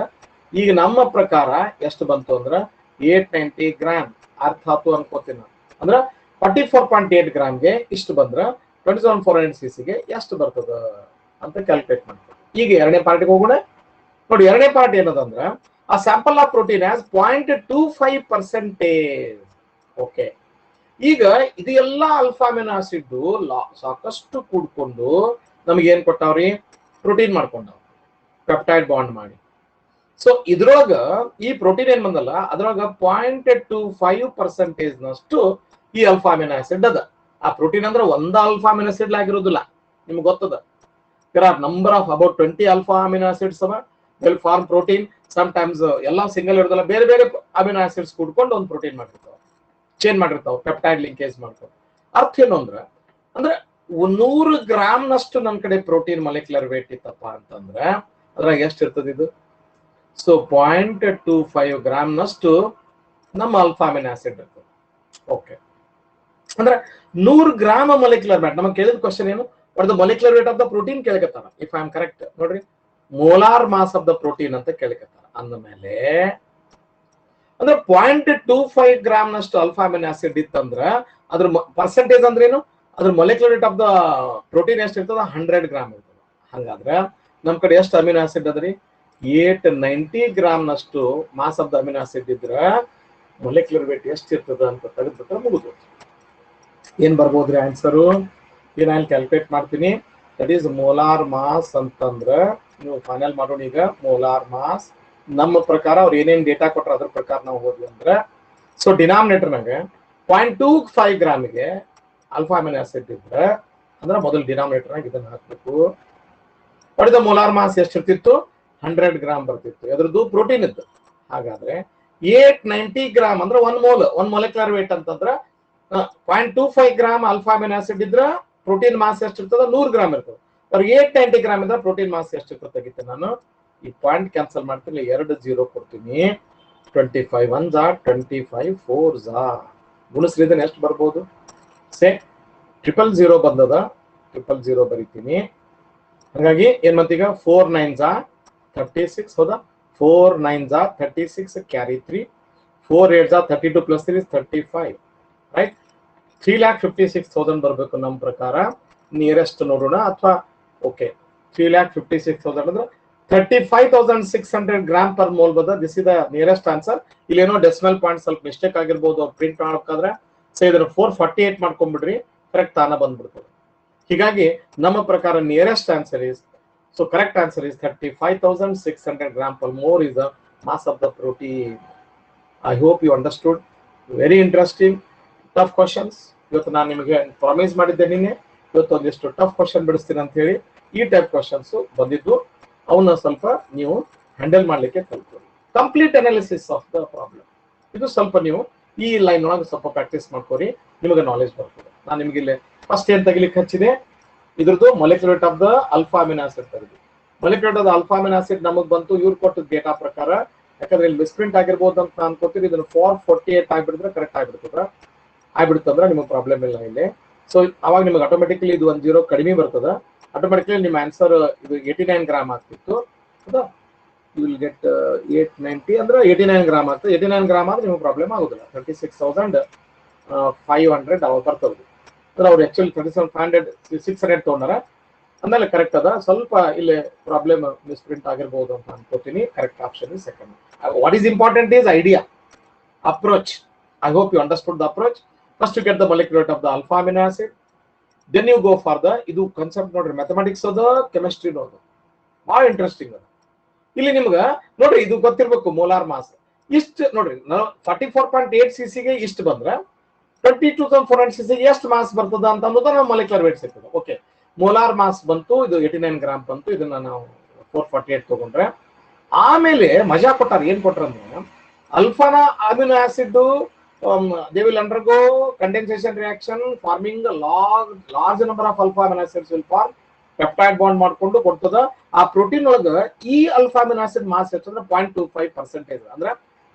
ಈಗ ನಮ್ಮ ಪ್ರಕಾರ ಎಷ್ಟು ಬಂತು ಅಂದ್ರ 890 ಗ್ರಾಮ್ ಅರ್ಥ ಆತು ಅನ್ಕೋತೀನಿ ನಾನು. ಅಂದ್ರ 44.8 ಗ್ರಾಮ್ಗೆ ಇಷ್ಟು ಬಂದ್ರ 27,400 cc ಗೆ ಎಷ್ಟು ಬರ್ತದ ಅಂತ ಕ್ಯಾಲ್ಕುಲೇಟ್ ಮಾಡ್ತೀವಿ. ಈಗ ಎರಡನೇ ಪಾರ್ಟಿಗೆ ಹೋಗೋಣ. ನೋಡಿ ಎರಡನೇ ಪಾರ್ಟ್ ಏನದಂದ್ರ ಆ sample of protein as 0.25%. Okay ಈಗ ಇದು ಎಲ್ಲಾ ಅಲ್ಫಾ ಅಮಿನೋ ಆಸಿಡ್ ಸಾಕಷ್ಟು ಕೂಡ್ಕೊಂಡು ನಮ್ಗೆ ಏನ್ ಕೊಟ್ಟಾವ್ರಿ ಪ್ರೋಟೀನ್ ಮಾಡ್ಕೊಂಡಾವ್ ಪೆಪ್ಟೈಡ್ ಬಾಂಡ್ ಮಾಡಿ. ಸೊ ಇದ್ರೊಳಗ ಈ ಪ್ರೋಟೀನ್ ಏನ್ ಬಂದಲ್ಲ ಅದ್ರೊಳಗ 0.25% ನಷ್ಟು ಈ ಅಲ್ಫಾ ಅಮಿನೋ ಆಸಿಡ್ ಅದ. ಆ ಪ್ರೋಟೀನ್ ಅಂದ್ರೆ ಒಂದ ಅಲ್ಫಾ ಅಮಿನೋ ಆಸಿಡ್ ಆಗಿರೋದಿಲ್ಲ ನಿಮ್ಗೆ ಗೊತ್ತದ. there are number of about 20 alpha amino acids will form protein. sometimes ಎಲ್ಲ ಸಿಂಗಲ್ ಇರೋದಲ್ಲ ಬೇರೆ ಬೇರೆ ಅಮಿನೋ ಆಸಿಡ್ಸ್ ಕೂಡ್ಕೊಂಡು ಒಂದು ಪ್ರೋಟೀನ್ ಮಾಡಿರ್ತಾವ ಚೇಂಜ್ ಮಾಡಿರ್ತಾವ ಪೆಪ್ಟೈಡ್ ಲಿಂಕೇಜ್ ಮಾಡ್ತಾವ. ಅರ್ಥ ಏನು ಅಂದ್ರೆ 100 ಗ್ರಾಮ್ ನಷ್ಟು ನನ್ನ ಕಡೆ ಪ್ರೋಟೀನ್ ಮೊಲೆಕ್ಯುಲರ್ ವೇಟ್ ಇತ್ತಪ್ಪ ಅಂತಂದ್ರೆ ಅದ್ರಾಗ ಎಷ್ಟು ಇರ್ತದೆ ಇದು. ಸೊ 0.25 ಗ್ರಾಮ್ ನಷ್ಟು ನಮ್ಮ ಅಲ್ಫಾ ಅಮಿನೋ ಆಸಿಡ್ ಇರ್ತದೆ. ಓಕೆ ಅಂದ್ರೆ 100 ಗ್ರಾಮ್ ಮೊಲೆಕ್ಯುಲರ್ ವೇಟ್. ನಮಗೆ ಕೇಳಿದ ಕ್ವಶನ್ ಏನು what the molecular weight of the protein ಕೇಳಕತ್ತಾರ. ಇಫ್ ಐ ಆಮ್ ಕರೆಕ್ಟ್ ನೋಡ್ರಿ molar mass of the protein ಅಂತ ಕೇಳಕತ್ತಾರ. ಅಂದಮೇಲೆ ಅಂದ್ರೆ 0.25 ಗ್ರಾಮ್ ನಷ್ಟು ಅಲ್ಫಾ ಅಮಿನೋ ಆಸಿಡ್ ಇತ್ತಂದ್ರ ಅದ್ರ ಪರ್ಸೆಂಟೇಜ್ ಅಂದ್ರೆ ಏನು ಅದ್ರ molecular weight of the protein ಎಷ್ಟು ಇರ್ತದ 100 ಗ್ರಾಮ್ ಇರ್ತದ. ಹಂಗಾದ್ರೆ ನಮ್ ಕಡೆ ಎಷ್ಟು ಅಮಿನೋ ಆಸಿಡ್ ಅದ್ರಿ 890 ಗ್ರಾಮ್ ನಷ್ಟು mass of the amino acid ಇದ್ರ ಮೊಲೆಕ್ಯುಲರ್ ವೇಟ್ ಎಷ್ಟು ಇರ್ತದ ಅಂತ ತೆಗೆದ್ಬಿಟ್ರೆ ಮುಗಿದು. ಏನ್ ಬರ್ಬೋದ್ರಿ ಆನ್ಸರು ಏನ್ ನಾನು ಕ್ಯಾಲ್ಕುಲೇಟ್ ಮಾಡ್ತೀನಿ. ದಟ್ ಈಸ್ ಮೋಲಾರ್ ಮಾಸ್ ಅಂತಂದ್ರ ನೀವು ಫೈನಲ್ ಮಾಡೋಣ. ಈಗ ಮೋಲಾರ್ ಮಾಸ್ ನಮ್ಮ ಪ್ರಕಾರ ಅವ್ರು ಏನೇನ್ ಡೇಟಾ ಕೊಟ್ರ ಅದ್ರ ಪ್ರಕಾರ ನಾವು ಹೋದ್ವಿ ಅಂದ್ರೆ ಸೊ ಡಿನಾಮಿನೇಟರ್ನಾಗ 0.25 ಗ್ರಾಮಿಗೆ ಅಲ್ಫಾ ಅಮಿನೋ ಆಸಿಡ್ ಇದ್ರೆ ಅಂದ್ರೆ ಮೊದಲು ಡಿನಾಮಿನೇಟರ್ನಾಗ ಇದನ್ನ ಹಾಕ್ಬೇಕು. What is the molar mass ಎಷ್ಟಿರ್ತಿತ್ತು 100 ಗ್ರಾಮ್ ಬರ್ತಿತ್ತು ಎದ್ರದ್ದು ಪ್ರೋಟೀನ್ ಇತ್ತು. ಹಾಗಾದ್ರೆ 890 ಗ್ರಾಮ್ ಅಂದ್ರೆ 1 ಮೊಲೆಕ್ಯುಲರ್ ವೇಟ್ ಅಂತಂದ್ರೆ 0.25 ಗ್ರಾಮ್ ಅಲ್ಫಾ ಅಮಿನೋ ಆಸಿಡ್ ಇದ್ರೆ ಪ್ರೋಟೀನ್ ಮಾಸ್ ಎಷ್ಟಿರ್ತದ 100 ಗ್ರಾಮ್ ಇರ್ತದೆ. ಅವ್ರಿಗೆ 890 ಗ್ರಾಮ್ ಇದ್ರೆ ಪ್ರೋಟೀನ್ ಮಾಸ್ ಎಷ್ಟಿರ್ತದೆ ತೆಗಿತೀನಿ ನಾನು. ಈ ಪಾಯಿಂಟ್ ಕ್ಯಾನ್ಸಲ್ ಮಾಡ್ತೀನಿ, 2 0 ಕೊಡ್ತೀನಿ. 25 1 25 4 ಗುಣಿಸ್ರಿದ್ರೆ ಎಷ್ಟು ಬರ್ಬೋದು? ಸೇ 000 ಬಂದದ, 000 ಬರೀತೀನಿ. ಹಾಗಾಗಿ ಏನ್ ಮತ್ತೀಗ 4 9 36 ಹೌದಾ? 4 9 36 ಕ್ಯಾರಿ 3, 4 8 32 ಪ್ಲಸ್ 3 35 ರೈಟ್. 3,56,000 ಬರ್ಬೇಕು ನಮ್ಮ ಪ್ರಕಾರ. ನಿಯರೆಸ್ಟ್ ನೋಡೋಣ ಅಥವಾ ಓಕೆ 3,56,000 ಅಂದ್ರೆ 35,600 ಗ್ರಾಮ್ ಪರ್ ಮೋಲ್ ಬದ. This is the nearest answer. ಇಲ್ಲೇನೋ ಡೆಸಿಮಲ್ ಪಾಯಿಂಟ್ ಸ್ವಲ್ಪ ಮಿಸ್ಟೇಕ್ ಆಗಿರ್ಬೋದು ಪ್ರಿಂಟ್ ಮಾಡ್ಬೇಕಾದ್ರೆ. ಸೊ ಇದನ್ನ 448 ಮಾಡ್ಕೊಂಡ್ಬಿಡ್ರಿ, ಕರೆಕ್ಟ್ ತಾನ ಬಂದ್ಬಿಡ್ತದೆ. ಹೀಗಾಗಿ ನಮ್ಮ ಪ್ರಕಾರ nearest answer is, so correct answer is 35,600 gram per mole is the mass of the protein. I hope you understood. Very interesting, tough questions. ಇವತ್ತು ನಾನು ನಿಮಗೆ ಪ್ರಾಮಿಸ್ ಮಾಡಿದ್ದೆ ನಿನ್ನೆ ಇವತ್ತು ಒಂದಿಷ್ಟು ಟಫ್ ಕ್ವಶನ್ ಬಿಡಿಸ್ತೀನಿ ಅಂತ ಹೇಳಿ. ಈ ಟೈಪ್ ಕ್ವಶನ್ಸ್ ಬಂದಿದ್ದು, ಅವನ್ನ ಸ್ವಲ್ಪ ನೀವು ಹ್ಯಾಂಡಲ್ ಮಾಡ್ಲಿಕ್ಕೆ ಕಲ್ತ್ಕೊಳ್ಳಿ. Complete analysis of the problem, ಇದು ಸ್ವಲ್ಪ ನೀವು ಈ ಲೈನ್ ಒಳಗೆ ಸ್ವಲ್ಪ ಪ್ರಾಕ್ಟೀಸ್ ಮಾಡ್ಕೊರಿ, ನಿಮಗೆ ನಾಲೆಜ್ ಬರ್ತದೆ. ನಾನು ನಿಮ್ಗೆ ಇಲ್ಲಿ ಫಸ್ಟ್ ಏನ್ ತೆಗಿಲಿಕ್ಕೆ ಹಚ್ಚಿದೆ, ಇದ್ರದ್ದು molecular weight of the alpha amino acid ತೆಗೆದು. Molecular weight of alpha amino acid ನಮಗ್ ಬಂತು ಇವ್ರು ಕೊಟ್ಟ ಡೇಟಾ ಪ್ರಕಾರ. ಯಾಕಂದ್ರೆ ಇಲ್ಲಿ ಮಿಸ್ಪ್ರಿಂಟ್ ಆಗಿರ್ಬೋದು ಅಂತ ನಾನು ಅನ್ಕೋತೀನಿ. ಇದನ್ನು 448 ಆಗ್ಬಿಡಿದ್ರೆ ಕರೆಕ್ಟ್ ಆಗ್ಬಿಡ್ತಂದ್ರೆ ನಿಮಗೆ ಪ್ರಾಬ್ಲಮ್ ಇಲ್ಲ ಇಲ್ಲಿ. ಸೊ ಅವಾಗ ನಿಮಗೆ ಆಟೋಮೆಟಿಕಲಿ ಇದು 1 0 ಕಡಿಮೆ ಬರ್ತದ. ಆಟೋಮೆಟಿಕಲಿ ನಿಮ್ಮ ಆನ್ಸರ್ ಇದು 89 ಗ್ರಾಮ್ ಆಗ್ತಿತ್ತು. ಹೌದಾ? ಯು ವಿಲ್ ಗೆಟ್ 890 ಅಂದ್ರೆ 89 ಗ್ರಾಮ್ ಆಗ್ತದೆ. 89 ಗ್ರಾಮ್ ಆದ್ರೆ ನಿಮಗೆ ಪ್ರಾಬ್ಲಮ್ ಆಗುದಿಲ್ಲ. 36,500 ಅವಾಗ ಬರ್ತದೆ. ಅಂದ್ರೆ ಅವ್ರು ಆಕ್ಚುಲಿ 37,500 600 ತೊಗೊಂಡಾರ ಅಂದಮೇಲೆ ಕರೆಕ್ಟ್ ಅದ. ಸ್ವಲ್ಪ ಇಲ್ಲಿ ಪ್ರಾಬ್ಲಮ್ ಮಿಸ್ಪ್ರಿಂಟ್ ಆಗಿರ್ಬೋದು ಅಂತ ಅನ್ಕೋತೀನಿ. Correct option is second. What is important is idea, approach. I hope you understood the approach. First you get the molecular weight of the alpha amino acid, then you go for the, ಇದು concept ನೋಡ್ರಿ, mathematics ಅದ, chemistry ನೋಡ್ರಿ, ಬಹಳ interesting ಅದ. ಇಲ್ಲಿ ನಿಮ್ಗೆ ನೋಡ್ರಿ ಇದು ಗೊತ್ತಿರ್ಬೇಕು, ಮೋಲಾರ್ ಮಾಸ್ ಇಷ್ಟು ನೋಡ್ರಿ. 44.8 cc ಗೆ ಇಷ್ಟು ಬಂದ್ರೆ 22,400 cc ಎಷ್ಟು ಮಾಸ್ ಬರ್ತದ ಅಂತ ಅನ್ನೋದು ನಾವು ಮೊಲೆಕ್ಯುಲರ್ ವೇಟ್ ಸಿಗ್ತದೆ. ಓಕೆ, ಮೋಲಾರ್ ಮಾಸ್ ಬಂತು, ಇದು 89 ಗ್ರಾಮ್ ಬಂತು. ಇದನ್ನ ನಾವು 448 ತಗೊಂಡ್ರೆ ಆಮೇಲೆ ಮಜಾ ಕೊಟ್ಟಾರ. ಏನ್ ಕೊಟ್ರ ಅಂದ್ರೆ ಅಲ್ಫಾನ amino acid they will undergo condensation reaction forming large number of alpha amino acids will form peptide bond ಮಾಡ್ಕೊಂಡು ಕೊಡ್ತದ. ಆ ಪ್ರೋಟೀನ್ ಒಳಗ ಈ ಅಲ್ಫಾ ಅಮಿನೋ ಆಸಿಡ್ ಮಾಸ್ ಎಷ್ಟಂದ್ರೆ 0.25% ಅಂದ್ರೆ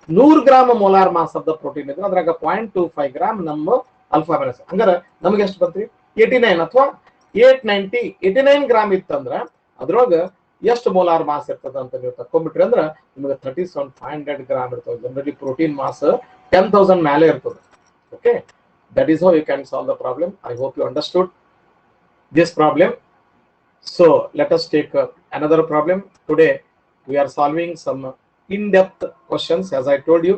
100 gram molar mass of the protein ಇದ್ರೆ ಅದ್ರಾಗ 0.25 ಗ್ರಾಮ್ ನಮ್ಮ ಅಲ್ಫಾ ಅಮಿನೋ ಆಸಿಡ್. ಹಂಗಾರೆ ನಮ್ಗೆ ಎಷ್ಟು ಬಂತ್ರಿ? 89 ಅಥವಾ 890. 89 ಗ್ರಾಮ್ ಇತ್ತಂದ್ರ ಅದ್ರೊಳಗ ಎಷ್ಟು ಮೋಲಾರ್ ಮಾಸ್ ಇರ್ತದ ಅಂತ ನೀವು ತಕೊಂಡ್ಬಿಟ್ರಿ ಅಂದ್ರೆ ನಿಮಗೆ 37,500 ಗ್ರಾಮ್ ಇರ್ತದೆ. ಜನರಲಿ ಪ್ರೋಟೀನ್ ಮಾಸ್ 10,000 ಮೇಲೆ ಇರ್ತದೆ. Okay, that is how you can solve the problem. I hope you understood this problem. So let us take another problem. Today we are solving some in-depth questions as I told you.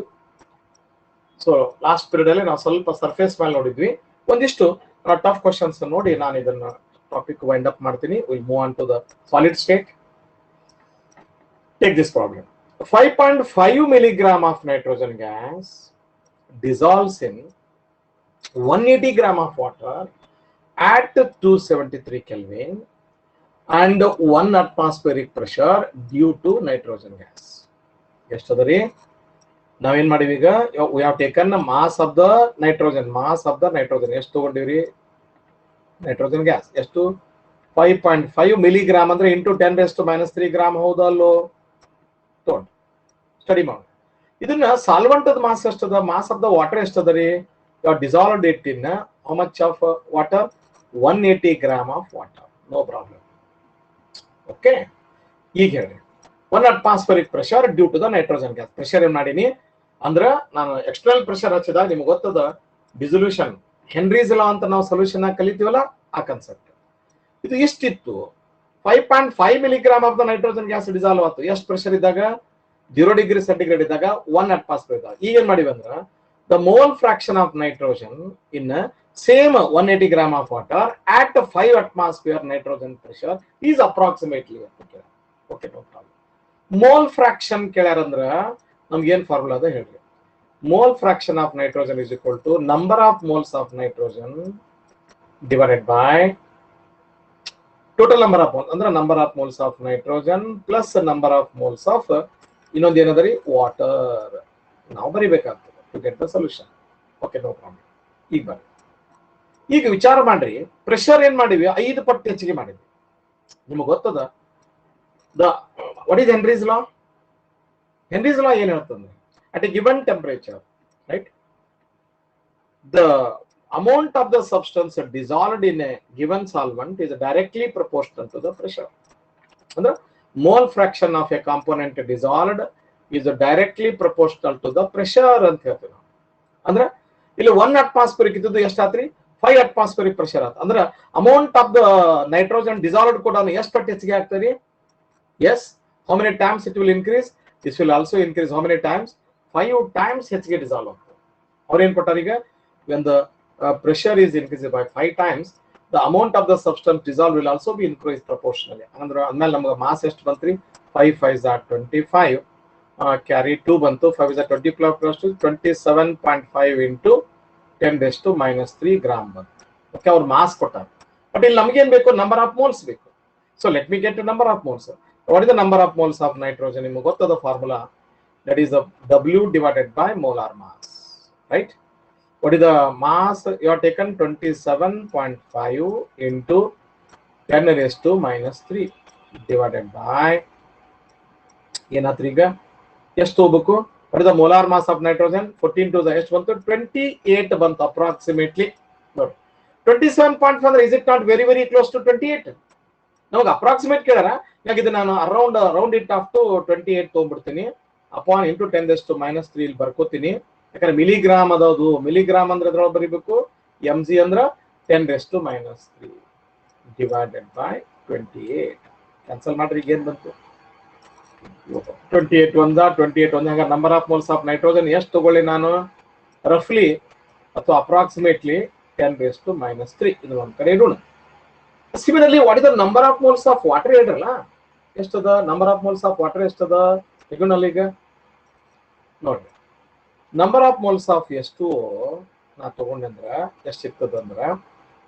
So last period ಅಲ್ಲಿ ನಾವು ಸ್ವಲ್ಪ surface ಮೇಲೆ ನೋಡಿದ್ವಿ. ಒಂದಿಷ್ಟು tough questions ನೋಡಿ ನಾನು ಇದನ್ನ topic wind up ಮಾಡ್ತೀನಿ. We'll move on to the solid state. Take this problem. 5.5 milligram of nitrogen gas dissolves in 180 gram of water at 273 Kelvin and 1 atmospheric pressure due to nitrogen gas. ಎಷ್ಟದರಿ? ನಾವೇನ್ ಮಾಡಿವಿ ಈಗ? we have taken the mass of the nitrogen. ಎಷ್ಟು ತಗೊಂಡಿವ್ರಿ? Nitrogen gas ಎಷ್ಟು? 5.5 milligram ಅಂದ್ರೆ into 10⁻³ gram. ಹೌದಲ್ಲೋ? ತಗೊಂಡು study ಮಾಡಿ. ಇದನ್ನ solvent mass ಎಷ್ಟದ? ಮಾಸ್ ಆಫ್ ದ ವಾಟರ್ ಎಷ್ಟದರಿ? Dissolved it in how much of water? 180 gram of water. No problem. Okay, ಈಗ ಹೇಳಿ 1 atmospheric pressure due to the nitrogen gas. Pressure ಏನ್ ಮಾಡೀನಿ ಅಂದ್ರೆ ನಾನು ಎಕ್ಸ್ಟರ್ನಲ್ ಪ್ರೆಷರ್ ಹಚ್ಚಿದಾಗ ನಿಮ್ಗೆ ಗೊತ್ತದ ಡಿಸೊಲ್ಯೂಷನ್, ಹೆನ್ರೀಸ್ ಲಾ ಅಂತ ನಾವು ಸೊಲ್ಯೂಷನ್ ಆಗಿ ಕಲಿತೀವಲ್ಲ ಆ ಕಾನ್ಸೆಪ್ಟ್. ಇದು ಎಷ್ಟಿತ್ತು? 5.5 milligram of the nitrogen gas dissolve ಆಯ್ತು. ಎಷ್ಟು ಪ್ರೆಷರ್ ಇದ್ದಾಗ? 0 ಡಿಗ್ರಿ ಸೆಂಟಿಗ್ರೇಡ್ ಇದ್ದಾಗ 1 ಅಟ್ಮಾಸ್ಫಿಯರ್ ಇದ್ದಾಗ. ಈಗ ಏನ್ ಮಾಡಿವಿ ಅಂದ್ರೆ the mole fraction of nitrogen in same 180 gram of water at 5 atmosphere nitrogen pressure is approximately. Okay, no problem. Mole fraction ಕೇಳ್ಯಾರಂದ್ರ ನಮ್ಗೆ ಏನ್ ಫಾರ್ಮುಲಾ ಅದ ಹೇಳ್ರಿ. Mole fraction of nitrogen is equal to number of moles of nitrogen divided by total number of moles ಅಂದ್ರೆ number of moles of nitrogen plus number of moles of ಇನ್ನೊಂದು ಏನದರಿ water ನಾವು ಬರಿಬೇಕಾಗ್ತದೆ to get the solution. Okay, no problem. ಈಗ ಬನ್ನಿ, ಈಗ ವಿಚಾರ ಮಾಡ್ರಿ, ಪ್ರೆಷರ್ ಏನ್ ಮಾಡಿವಿ 5 ಪಟ್ಟು ಹೆಚ್ಚಿಗೆ ಮಾಡಿದ್ವಿ. ನಿಮಗೆ ಗೊತ್ತದ what is Henry's law? Henry's ಲಾ ಏನ್ ಹೇಳ್ತಂದ್ರೆ at a given temperature, right, the amount of the substance dissolved in a given solvent is directly proportional to the pressure. ಅಂದ್ರೆ mole fraction of a component dissolved is directly proportional to the pressure ಅಂತ ಹೇಳ್ತೀವಿ. ಅಂದ್ರೆ ಇಲ್ಲಿ 1 atmospheric ಇದ್ದದ್ದು ಎಷ್ಟಾತ್ರಿ 5 atmospheric pressure ಆತ. ಅಂದ್ರೆ amount of the nitrogen dissolved ಕೂಡ ಎಷ್ಟು ಪಟ್ಟು ಹೆಚ್ಚಿಗೆ ಆಗ್ತದೆ? yes, how many times it will increase? This will also increase. How many times? 5 times ಹೆಚ್ಚಿಗೆ ಡಿಸಾಲ್ವ್ ಆಗ್ತದೆ. ಅವ್ರು ಏನ್ ಕೊಟ್ಟಾರ ಈಗ, when the pressure is increased by 5 times, the amount of the substance dissolved will also be increased proportionally. ಅಂದ್ರೆ ಆಮೇಲೆ ನಮಗೆ mass ಎಷ್ಟು ಬಂತ್ರಿ? 5 5s are 25, carry 2 ಬಂತು, 5 is 20 plus 2 27.5 into 10 raised to minus 3 gram ಬಂತು. ಓಕೆ, ಅವ್ರು ಮಾಸ್ ಕೊಟ್ಟಾರ. But ಇಲ್ಲಿ ನಮಗೇನ್ ಬೇಕು? ನಂಬರ್ ಆಫ್ ಮೋಲ್ಸ್ ಬೇಕು. So let me get number of moles. What is the number of moles of nitrogen? ನಿಮಗೆ ಗೊತ್ತದ formula, that is the W divided by molar mass, right? What is the mass? You have taken 27.5 into 10 raised to minus 3 divided by ಏನಾತ್ರೀಗ ಎಷ್ಟು ಹೋಗ್ಬೇಕು? What is the molar mass of nitrogen? 14 to the ಎಷ್ಟು ಬಂತು? 28 ಬಂತು approximately. ನೋಡಿ, 27.5 ಅಂದ್ರೆ is it not very very close to 28? ನಮಗೆ approximate ಕೇಳಾರ, ಯಾಕಿದ್ರೆ ನಾನು ರೌಂಡ್ ಇಟ್ ಆಫ್ ಟು 28 ತೊಗೊಂಡ್ಬಿಡ್ತೀನಿ. Upon into 10 raised to minus 3 ಇಲ್ಲಿ ಬರ್ಕೋತೀನಿ. ಯಾಕಂದ್ರೆ ಮಿಲಿಗ್ರಾಮ್ ಅದದು. ಮಿಲಿಗ್ರಾಮ್ ಅಂದ್ರೆ ಅದ್ರೊಳಗೆ ಬರೀಬೇಕು mg ಅಂದ್ರೆ 10 raised to minus 3 divided by 28. Cancel ಮಾಡ್ರಿ, ಈಗ ಏನ್ ಬಂತು? 28 ಒಂದ 28 ಒಂದ. ಹಾಗಾದ್ರೆ number of moles of nitrogen ಎಷ್ಟು ತಗೊಳ್ಳಿ ನಾನು? ರಫ್ಲಿ ಅಥವಾ ಅಪ್ರಾಕ್ಸಿಮೇಟ್ಲಿ 10 raised to minus 3. ಇದು ಒಂದ್ ಕಡೆ ಇಡೋಣ. Similarly what is the number of moles of water ಹೇಳ್ರಲ್ಲ, ಎಷ್ಟದ? Number of moles of water ಎಷ್ಟದ? ತೆಗೋಣಲ್ಲ ಈಗ ನೋಡ್ರಿ. ನಂಬರ್ ಆಫ್ ಮೋಲ್ಸ್ ಆಫ್ ಎಷ್ಟು ನಾ ತಗೊಂಡೆ ಅಂದ್ರೆ ಎಷ್ಟು ಸಿಗ್ತದ ಅಂದ್ರೆ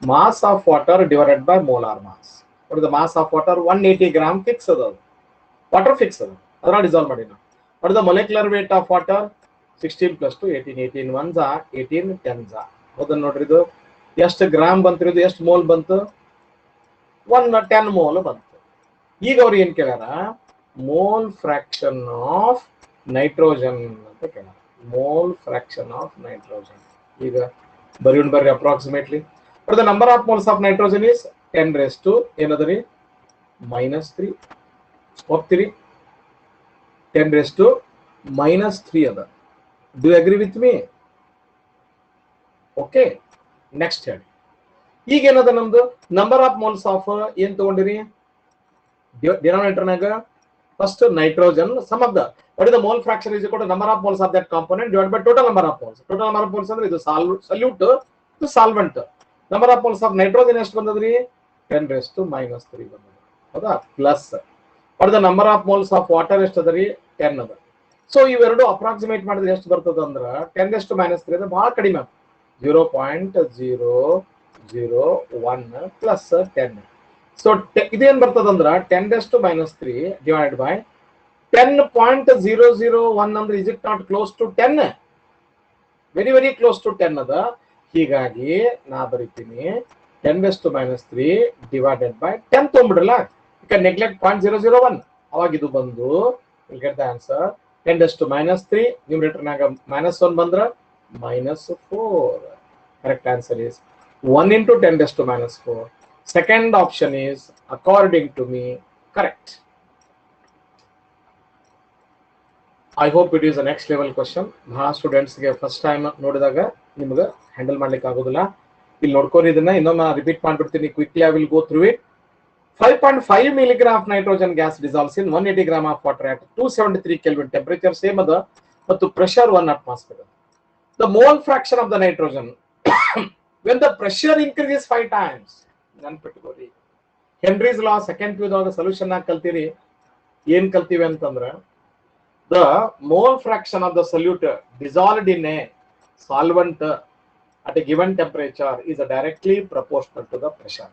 mass of water divided by molar mass. What the mass of water? 180 gram fix ಅದ. ವಾಟರ್ ಫಿಕ್ಸ್ ಅದ, ಅದನ್ನ ಡಿಸಾಲ್ವ್ ಮಾಡಿ ನಾವು. What the molecular weight of water? 16 plus 2 18. 18 1s 18 10s. ಹೌದನ್ನ ನೋಡ್ರಿ, ಇದು ಎಷ್ಟು ಗ್ರಾಮ್ ಬಂತು? ಇದು ಎಷ್ಟು ಮೋಲ್ ಬಂತು? 10 ಮೋಲ್ ಬಂತು. ಈಗ ಅವ್ರು ಏನ್ ಕೇಳ್ಯಾರ? ಮೋಲ್ ಫ್ರಾಕ್ಷನ್ ಆಫ್ ನೈಟ್ರೋಜನ್ ಅಂತ ಕೇಳ್ಯಾರ. Mole fraction of nitrogen. ಈಗ ಬರ್ರಿ approximately. But the number of moles of nitrogen is 10 raised to ಏನದರಿ minus 3. ಹೋಗ್ತೀರಿ 10 raised to minus 3 ಅದ. Do you agree with me? Okay, next ಹೇಳಿ. ಈಗ ಏನದ ನಮ್ದು ನಂಬರ್ ಆಫ್ ಮೋಲ್ಸ್ ಆಫ್ ಏನ್ ತಗೊಂಡಿರಿ? ಡಿನಾಮಿನೇಟರ್ನಾಗ first nitrogen sum of the what is the mole fraction is equal to number of moles of that component divided by total number of moles. Total number of moles ಅಂದ್ರೆ ಇದು solute ಇದು solvent. Number of moles of nitrogen ಎಷ್ಟು ಬಂದದ್ರಿ? 10 raised to minus 3 ಬಂದದ. ಹೌದಾ? Plus what is the number of moles of water ಎಷ್ಟು ಅದರಿ? 10 ಅದ. ಸೊ ಇವೆರಡು ಅಪ್ರಾಕ್ಸಿಮೇಟ್ ಮಾಡಿದ್ರೆ ಎಷ್ಟು ಬರ್ತದ ಅಂದ್ರೆ 10 raised to minus 3 ಅಂದ್ರೆ ಬಹಳ ಕಡಿಮೆ. 0.001 ಪ್ಲಸ್ 10. ಸೊ ಇದೇನ್ ಬರ್ತದ ಅಂದ್ರೆ 10 raised to minus 3 divided by 10.001 ಅಂದ್ರೆ is it not close to 10? Very very close to 10 ಅದ. ಹೀಗಾಗಿ ನಾ ಬರೀತೀನಿ 10 raised to minus 3 divided by 10 ತೊಗೊಂಡ್ಬಿಡಲ್ಲ. You can neglect 0.001. ಅವಾಗ ಇದು ಬಂದು will get the answer 10 raised to minus 3. ನ್ಯೂಮರೇಟರ್ನಾಗ -1 ಬಂದ್ರೆ -4. Correct answer is 1 into 10 raised to minus 4. Second option is according to me correct. I hope it is a next level question. ಬಹಳ students ಗೆ first time ನೋಡಿದಾಗ ನಿಮಗೆ handle ಮಾಡ್ಲಿಕ್ಕೆ ಆಗೋದಿಲ್ಲ. ಇಲ್ಲಿ ನೋಡ್ಕೊಂಡು ಇದನ್ನ ಇನ್ನೊಮ್ಮೆ ರಿಪೀಟ್ ಮಾಡ್ಬಿಡ್ತೀನಿ. Quickly I will go through it. 5.5 milligram of nitrogen gas dissolves in 180 gram of water at 273 Kelvin temperature same ಅದ ಮತ್ತು pressure 1 atmosphere. The mole fraction of the nitrogen when the pressure increases 5 times. ನೆನಪಿಟ್ಕೋರಿ, Henry's law second ಪಿಯುದಾಗ solution ಆಗಿ ಕಲ್ತೀರಿ. ಏನ್ ಕಲ್ತೀವಿ ಅಂತಂದ್ರೆ the mole fraction of the solute dissolved in a solvent at a given temperature is directly proportional to the pressure.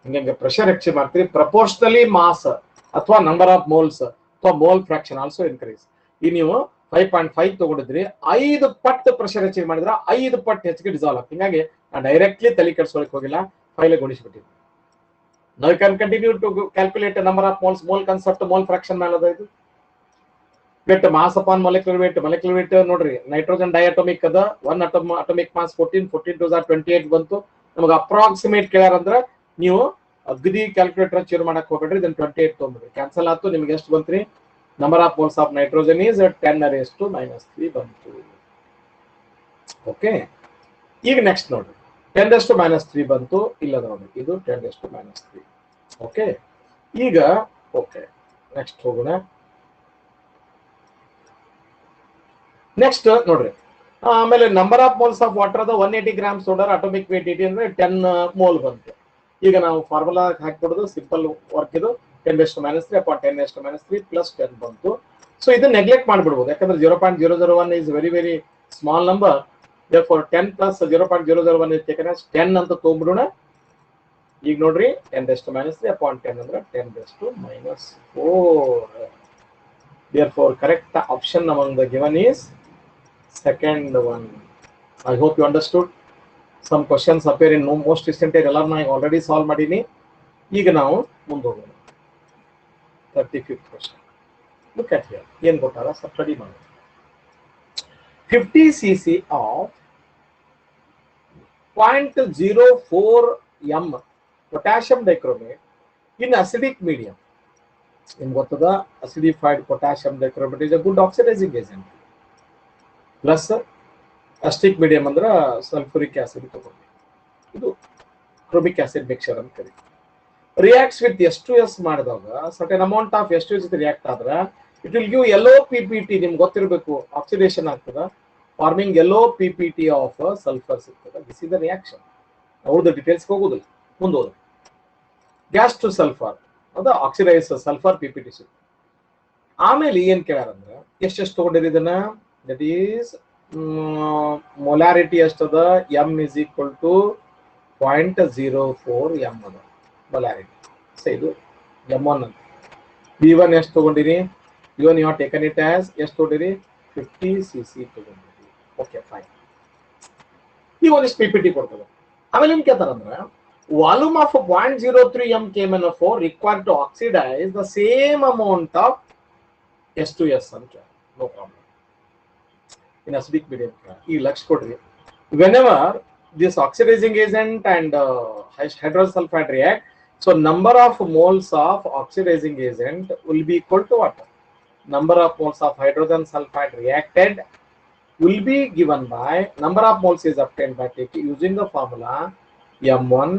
ಹಿಂಗೆ pressure ಹೆಚ್ಚು ಮಾಡ್ತೀರಿ, ಪ್ರಪೋರ್ಷನಲಿ mass ಅಥವಾ ನಂಬರ್ ಆಫ್ ಮೋಲ್ಸ್ ಅಥವಾ ಮೋಲ್ ಫ್ರಾಕ್ಷನ್ ಆಲ್ಸೋ ಇನ್ಕ್ರೀಸ್. ಈ ನೀವು 5.5 ತಗೊಂಡಿದ್ರಿ, 5 ಪಟ್ಟು ಪ್ರೆಷರ್ ಹೆಚ್ಚಿಗೆ ಮಾಡಿದ್ರೆ 5 ಪಟ್ಟು ಹೆಚ್ಚಿಗೆ ಡಿಸಾಲ್ವ್ ಆಗ್ತದೆ. ಹಿಂಗಾಗಿ ನಾನು ಡೈರೆಕ್ಟ್ಲಿ ತಲೆ ಕೆಡಿಸ್ಕೊಳಕ್ ಹೋಗಿಲ್ಲ, file ಗುಣಿಸ್ಬಿಟ್ಟಿದ್ವಿ. Now you can continue to calculate the number of moles, mole concept, mole fraction ಮೇಲೆ ಅದ ಇದು. weight mass upon molecular weight ನೋಡ್ರಿ, ನೈಟ್ರೋಜನ್ ಡೈಅಟೋಮಿಕ್ ಅದ 1 atomic mass 14 to 28 ಬಂತು. ನಮಗೆ ಅಪ್ರಾಕ್ಸಿಮೇಟ್ ಕೇಳ್ಯಾರಂದ್ರೆ ನೀವು ಅಗದಿ ಕ್ಯಾಲ್ಕುಲೇಟರ್ ಚೇರ್ ಮಾಡಕ್ ಹೋಗ್ಬೇಡ್ರಿ, ಇದನ್ನ 28 ತೊಗೊಂಡ್ರಿ, ಕ್ಯಾನ್ಸಲ್ ಆಯ್ತು. ನಿಮ್ಗೆ ಎಷ್ಟು ಬಂತ್ರಿ? Number of moles of nitrogen is 10⁻³ ಬಂತು. ಓಕೆ, ಈಗ ನೆಕ್ಸ್ಟ್ ನೋಡ್ರಿ, 10⁻³ ಬಂತು, ಇಲ್ಲದ ನೋಡ್ರಿ, ಇದು 10⁻³. ಓಕೆ, ಈಗ ಓಕೆ ನೆಕ್ಸ್ಟ್ ಹೋಗೋಣ. ನೆಕ್ಸ್ಟ್ ನೋಡ್ರಿ, ಆಮೇಲೆ number of moles of water ಅದ 180 ಗ್ರಾಮ್ ಸೋಡರ್, ಅಟೋಮಿಕ್ ವೇಟ್ 80 ಅಂದ್ರೆ 10 ಮೋಲ್ ಬಂತು. ಈಗ ನಾವು ಫಾರ್ಮುಲಾ ಹಾಕಿಬಿಡೋದು, ಸಿಂಪಲ್ ವರ್ಕ್ ಇದು. 10⁻³ ಅಪಾನ್ 10⁻³ ಪ್ಲಸ್ 10 ಬಂತು. ಸೊ ಇದು ನೆಗ್ಲೆಕ್ಟ್ ಮಾಡಿಬಿಡ್ಬೋದು, ಯಾಕಂದ್ರೆ 0.001 is very very small number. therefore 10 plus 0.001 is taken as 10 ಅಂತ ತಗೊಂಡ್ಬಿಡೋಣ. ಈಗ ನೋಡ್ರಿ, 10⁻³ ಅಪಾನ್ 10 ಅಂದ್ರೆ 10⁻⁴. therefore correct option among the given is second one. I hope you understood. Some questions appear in most recent year, ಎಲ್ಲ ನಾನು already solve ಮಾಡೀನಿ. ಈಗ ನಾವು ಮುಂದೆ ಹೋಗೋಣ. 35th question. Look at here. ಏನು ಕೊಟ್ಟಾರ ಸ್ಟಡಿ ಮಾಡಿ. 50 cc of 0.04 m potassium dichromate in acidic medium. ನಿಮ್ಗೆ ಗೊತ್ತದ, acidified potassium dichromate is a good oxidizing agent. Plus ಅಸ್ಟಿಕ್ medium ಅಂದ್ರೆ ಸಲ್ಫ್ಯೂರಿಕ್ ಆಸಿಡ್ ತಗೊಂಡು, ಇದು ಕ್ರೋಮಿಕ್ ಆಸಿಡ್ ಮಿಕ್ಸರ್ ಅಂತ ಕರೀತೀವಿ. ರಿಯಾಕ್ಟ್ಸ್ ವಿತ್ S2S ಮಾಡಿದಾಗ certain amount of S2S react ಆದ್ರೆ it will give yellow PPT. ನಿಮ್ಗೆ ಗೊತ್ತಿರಬೇಕು, ಆಕ್ಸಿಡೇಷನ್ ಆಗ್ತದ, forming yellow PPT of sulphur ಸಿಗ್ತದೆ. This is the reaction. ಅವ್ರದ್ದು ಡೀಟೇಲ್ಸ್ ಹೋಗುದಿಲ್ಲ, ಮುಂದೋದು. ಗ್ಯಾಸ್ ಟು ಸಲ್ಫರ್ ಅದು ಆಕ್ಸಿಡೈಸ್ ಸಲ್ಫರ್ PPT ಸಿಗ್ತದೆ. ಆಮೇಲೆ ಏನ್ ಕೇಳಾರಂದ್ರೆ ಎಷ್ಟು ತಗೊಂಡಿರಿ ಇದನ್ನ, ದಟ್ ಈಸ್ ಮೊಲಾರಿಟಿ ಎಷ್ಟದ, m is equal to 0.04 m ಅದ ಮೊಲಾರಿಟಿ. ಸೊ ಇದು m1 ಅಂತ. V1 ಎಷ್ಟು ತಗೊಂಡಿರಿ? V1 you have taken it as ಎಷ್ಟು ತಗೊಂಡಿರಿ? 50 cc ತಗೊಂಡಿರಿ. Okay fine. ಈ ಒಂದಿಷ್ಟು PPT ಕೊಡ್ತದೆ. ಆಮೇಲೆ ಏನ್ ಕೇಳ್ತಾರಂದ್ರೆ volume of 0.03 m KMnO4 required to oxidize the same amount of S2S ಅಂತ. No problem. in acidic medium. ಈ ಲಕ್ಷ ಕೊಡ್ರಿ, whenever this oxidizing agent and hydrogen sulfide react, so number of moles of oxidizing agent will be equal to what? Number of moles of hydrogen sulfide reacted will be given by number of moles is obtained by taking using the formula m1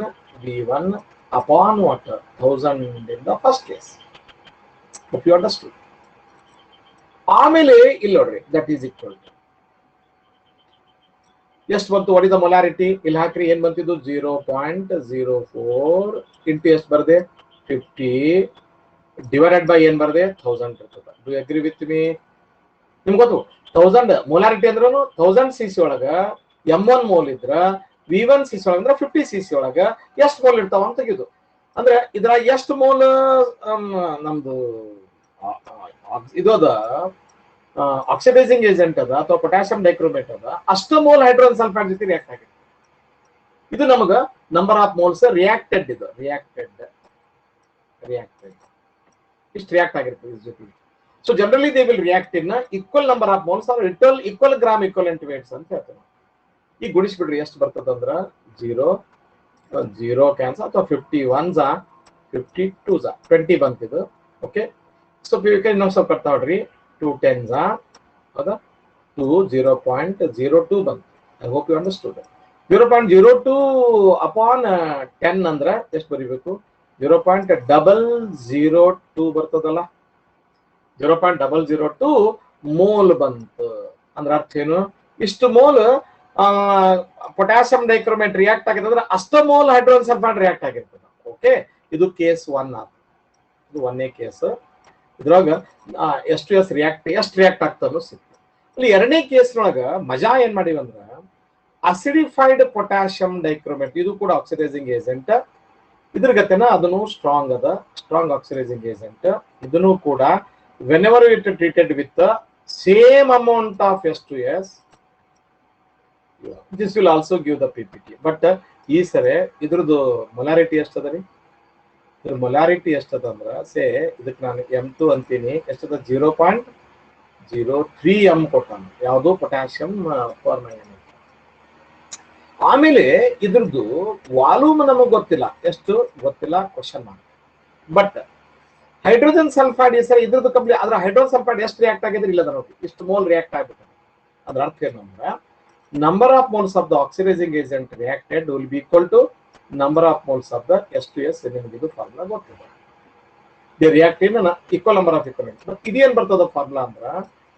v1 upon what? 1000 in the first case. Hope you understood. ಆಮೇಲೆ ಇಲ್ಲಿ ನೋಡ್ರಿ, that is equal to ಎಷ್ಟು ಬಂತು? What is the molarity? ಇಲ್ಲಿ ಹಾಕ್ರಿ, ಏನ್ ಬಂತಿದ್ದು? 0.04 into ಎಷ್ಟು ಬರ್ದೆ? 50 ಡಿವೈಡೆಡ್ ಬೈ ಏನ್ ಬರ್ದೆ? 1000 ಇರ್ತದೆ. Do you agree with me? ನಿಮ್ಗೆ ಗೊತ್ತು 1000 ಮೊಲಾರಿಟಿ ಅಂದ್ರೂ 1000 cc ಒಳಗ m1 ಮೋಲ್ ಇದ್ರ v1 cc ಒಳಗ ಅಂದ್ರೆ 50 cc ಒಳಗ ಎಷ್ಟು ಮೋಲ್ ಇರ್ತಾವ ಅಂತ ತೆಗೆದು, ಅಂದ್ರೆ ಇದ್ರ ಎಷ್ಟು ಮೋಲ್ ನಮ್ದು ಇದು ಅದ ಆಕ್ಸಿಡೈಸಿಂಗ್ ಏಜೆಂಟ್ ಅದ ಅಥವಾ ಪೊಟ್ಯಾಸಿಯಂ ಡೈಕ್ರೋಮೇಟ್ ಅದ, ಅಷ್ಟು ಮೋಲ್ ಹೈಡ್ರೋಜನ್ ಸಲ್ಫೈಡ್ ಜೊತೆ ರಿಯಾಕ್ಟ್ ಆಗಿದೆ. ಇದು ನಮಗ ನಂಬರ್ ಆಫ್ ಮೋಲ್ಸ್ ರಿಯಾಕ್ಟೆಡ್, ಇದು ರಿಯಾಕ್ಟೆಡ್ ಇಷ್ಟು ರಿಯಾಕ್ಟ್ ಆಗಿರ್ತದೆ ಇದ್ರ ಜೊತೆ. So generally they will react in equal number of moles are equal gram equivalent weights ಅಂತ ಹೇಳ್ತೇವೆ. ಈಗ ಗುಣಿಸ್ಬಿಡ್ರಿ, ಎಷ್ಟು ಬರ್ತದಂದ್ರ 0 ಕ್ಯಾನ್ಸಲ್, ಅಥವಾ 51 52 20 ಬಂತಿದ್ದು. ಓಕೆ, ಸೊ ಇನ್ನೊಂದು ಸ್ವಲ್ಪ ಬರ್ತಾ ನೋಡ್ರಿ, 2 10s ಹೌದಾ, 2 0.02 ಬಂತು. I hope you understood. 0.02 upon 10 ಅಂದ್ರೆ ಎಷ್ಟು ಬರೀಬೇಕು? 0.002 ಬರ್ತದಲ್ಲ, 0.002 ಮೋಲ್ ಬಂತು. ಅಂದ್ರೆ ಅರ್ಥ ಏನು? ಇಷ್ಟು ಮೋಲ್ ಪೊಟ್ಯಾಸಿಯಂ ಡೈಕ್ರೋಮೇಟ್ ರಿಯಾಕ್ಟ್ ಆಗಿರ್ತದೆ ಅಂದ್ರೆ ಅಷ್ಟು ಮೋಲ್ ಹೈಡ್ರೋಜನ್ ಸಲ್ಫೈಡ್ ರಿಯಾಕ್ಟ್ ಆಗಿರ್ತದೆ. ಓಕೆ, ಇದು ಕೇಸ್ 1 ಇದು 1ನೇ ಕೇಸ್. ಇದ್ರಾಗ S2S ಎಷ್ಟು ರಿಯಾಕ್ಟ್ ಆಗ್ತದೋ ಸಿಕ್ತು. ಇಲ್ಲಿ 2ನೇ ಕೇಸ್ನೊಳಗ ಮಜಾ ಏನ್ ಮಾಡಿವಂದ್ರ ಅಸಿಡಿಫೈಡ್ ಪೊಟ್ಯಾಸಿಯಂ ಡೈಕ್ರೋಮೇಟ್, ಇದು ಕೂಡ ಆಕ್ಸಿಡೈಸಿಂಗ್ ಏಜೆಂಟ್. ಇದ್ರ ಗತೆನ ಅದನ್ನು ಸ್ಟ್ರಾಂಗ್ ಅದ, ಸ್ಟ್ರಾಂಗ್ ಆಕ್ಸಿಡೈಸಿಂಗ್ ಏಜೆಂಟ್. ಇದನ್ನು ಕೂಡ whenever it treated with same amount of S2S, this will also give the PPT. But ಈ ಸರಿ ಇದ್ರದ್ದು ಮೊಲಾರಿಟಿ ಎಷ್ಟದ ರೀ? ಇದ್ರ ಮೊಲಾರಿಟಿ ಎಷ್ಟದ ಅಂದ್ರ ಸೇ ಇದಕ್ಕೆ ನಾನು M2 ಅಂತೀನಿ, ಎಷ್ಟದ 0.03 M ಕೊಟ್ಟಾನ, ಯಾವುದು ಪೊಟ್ಯಾಷಿಯಂ ಪರ್ಮ್ಯಾಂಗನೇಟ್. ಆಮೇಲೆ ಇದ್ರದ್ದು ವಾಲ್ಯೂಮ್ ನಮಗೆ ಗೊತ್ತಿಲ್ಲ, ಎಷ್ಟು ಗೊತ್ತಿಲ್ಲ, question mark. But hydrogen sulphide sir ಇದ್ರದ್ದು ಕಂಪ್ಲೀಟ್, ಅದ್ರ ಹೈಡ್ರೋಜನ್ ಸಲ್ಫೈಡ್ ಎಷ್ಟು ರಿಯಾಕ್ಟ್ ಆಗಿದ್ರೆ ಇಲ್ಲದ ನೋಡಿ, ಇಷ್ಟು ಮೋಲ್ ರಿಯಾಕ್ಟ್ ಆಗ್ಬಿಟ್ಟು. ಅದ್ರ ಅರ್ಥ ಏನಂದ್ರೆ number of moles of the oxidizing agent reacted will be equal to number of moles of the S2S. ನಿಮಗೆ ಫಾರ್ಮುಲಾ ಗೊತ್ತಿದೆ. They react in an equal number of equivalents. But ಇದೇನ್ ಬರ್ತದ ಫಾರ್ಮುಲಾ ಅಂದ್ರೆ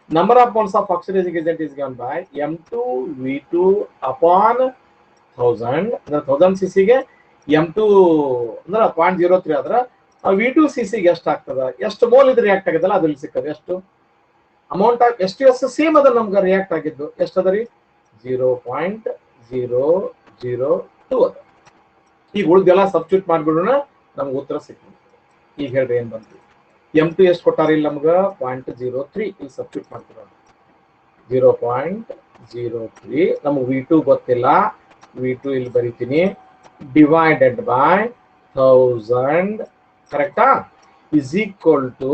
number of moles of oxidizing agent is given by M2V2 upon 1000. ಅಂದ್ರೆ 1000 cc ಗೆ M2 ಅಂದ್ರೆ 0.03 ಆದ್ರೆ V2 cc ಗೆ ಎಷ್ಟು ಆಗ್ತದ, ಎಷ್ಟು ಮೋಲ್ ಇದು ರಿಯಾಕ್ಟ್ ಆಗಿದಲ್ಲ ಅದು ಇಲ್ಲಿ ಸಿಕ್ಕದ. ಎಷ್ಟು ಅಮೌಂಟ್ ಆಫ್ S2S ಸೇಮ್ ಅದ ನಮ್ಗೆ ರಿಯಾಕ್ಟ್ ಆಗಿದ್ದು, ಎಷ್ಟು ಅದ ರೀ? 0.002 ಅದ. ಈಗ ಉಳಿದೆಲ್ಲ ಸಬ್ಸ್ಟಿಟ್ಯೂಟ್ ಮಾಡ್ಬಿಡೋಣ, ನಮ್ಗೆ ಉತ್ತರ ಸಿಕ್ಕಿದೆ. ಈಗ ಹೇಳ್ರಿ ಏನ್ ಬಂತು? M2 ಎಷ್ಟು ಕೊಟ್ಟಾರ ಇಲ್ಲಿ ನಮ್ಗೆ? 0.03. ಇಲ್ಲಿ ಸಬ್ಸ್ಟಿಟ್ಯೂಟ್ ಮಾಡ್ಬಿಡೋಣ, 0.03. ನಮ್ಗೆ V2 ಗೊತ್ತಿಲ್ಲ, V2 ಇಲ್ಲಿ ಬರೀತೀನಿ, ಡಿವೈಡೆಡ್ ಬೈ 1000, ಕರೆಕ್ಟಾ, ಇಸ್ ಈಕ್ವಲ್ ಟು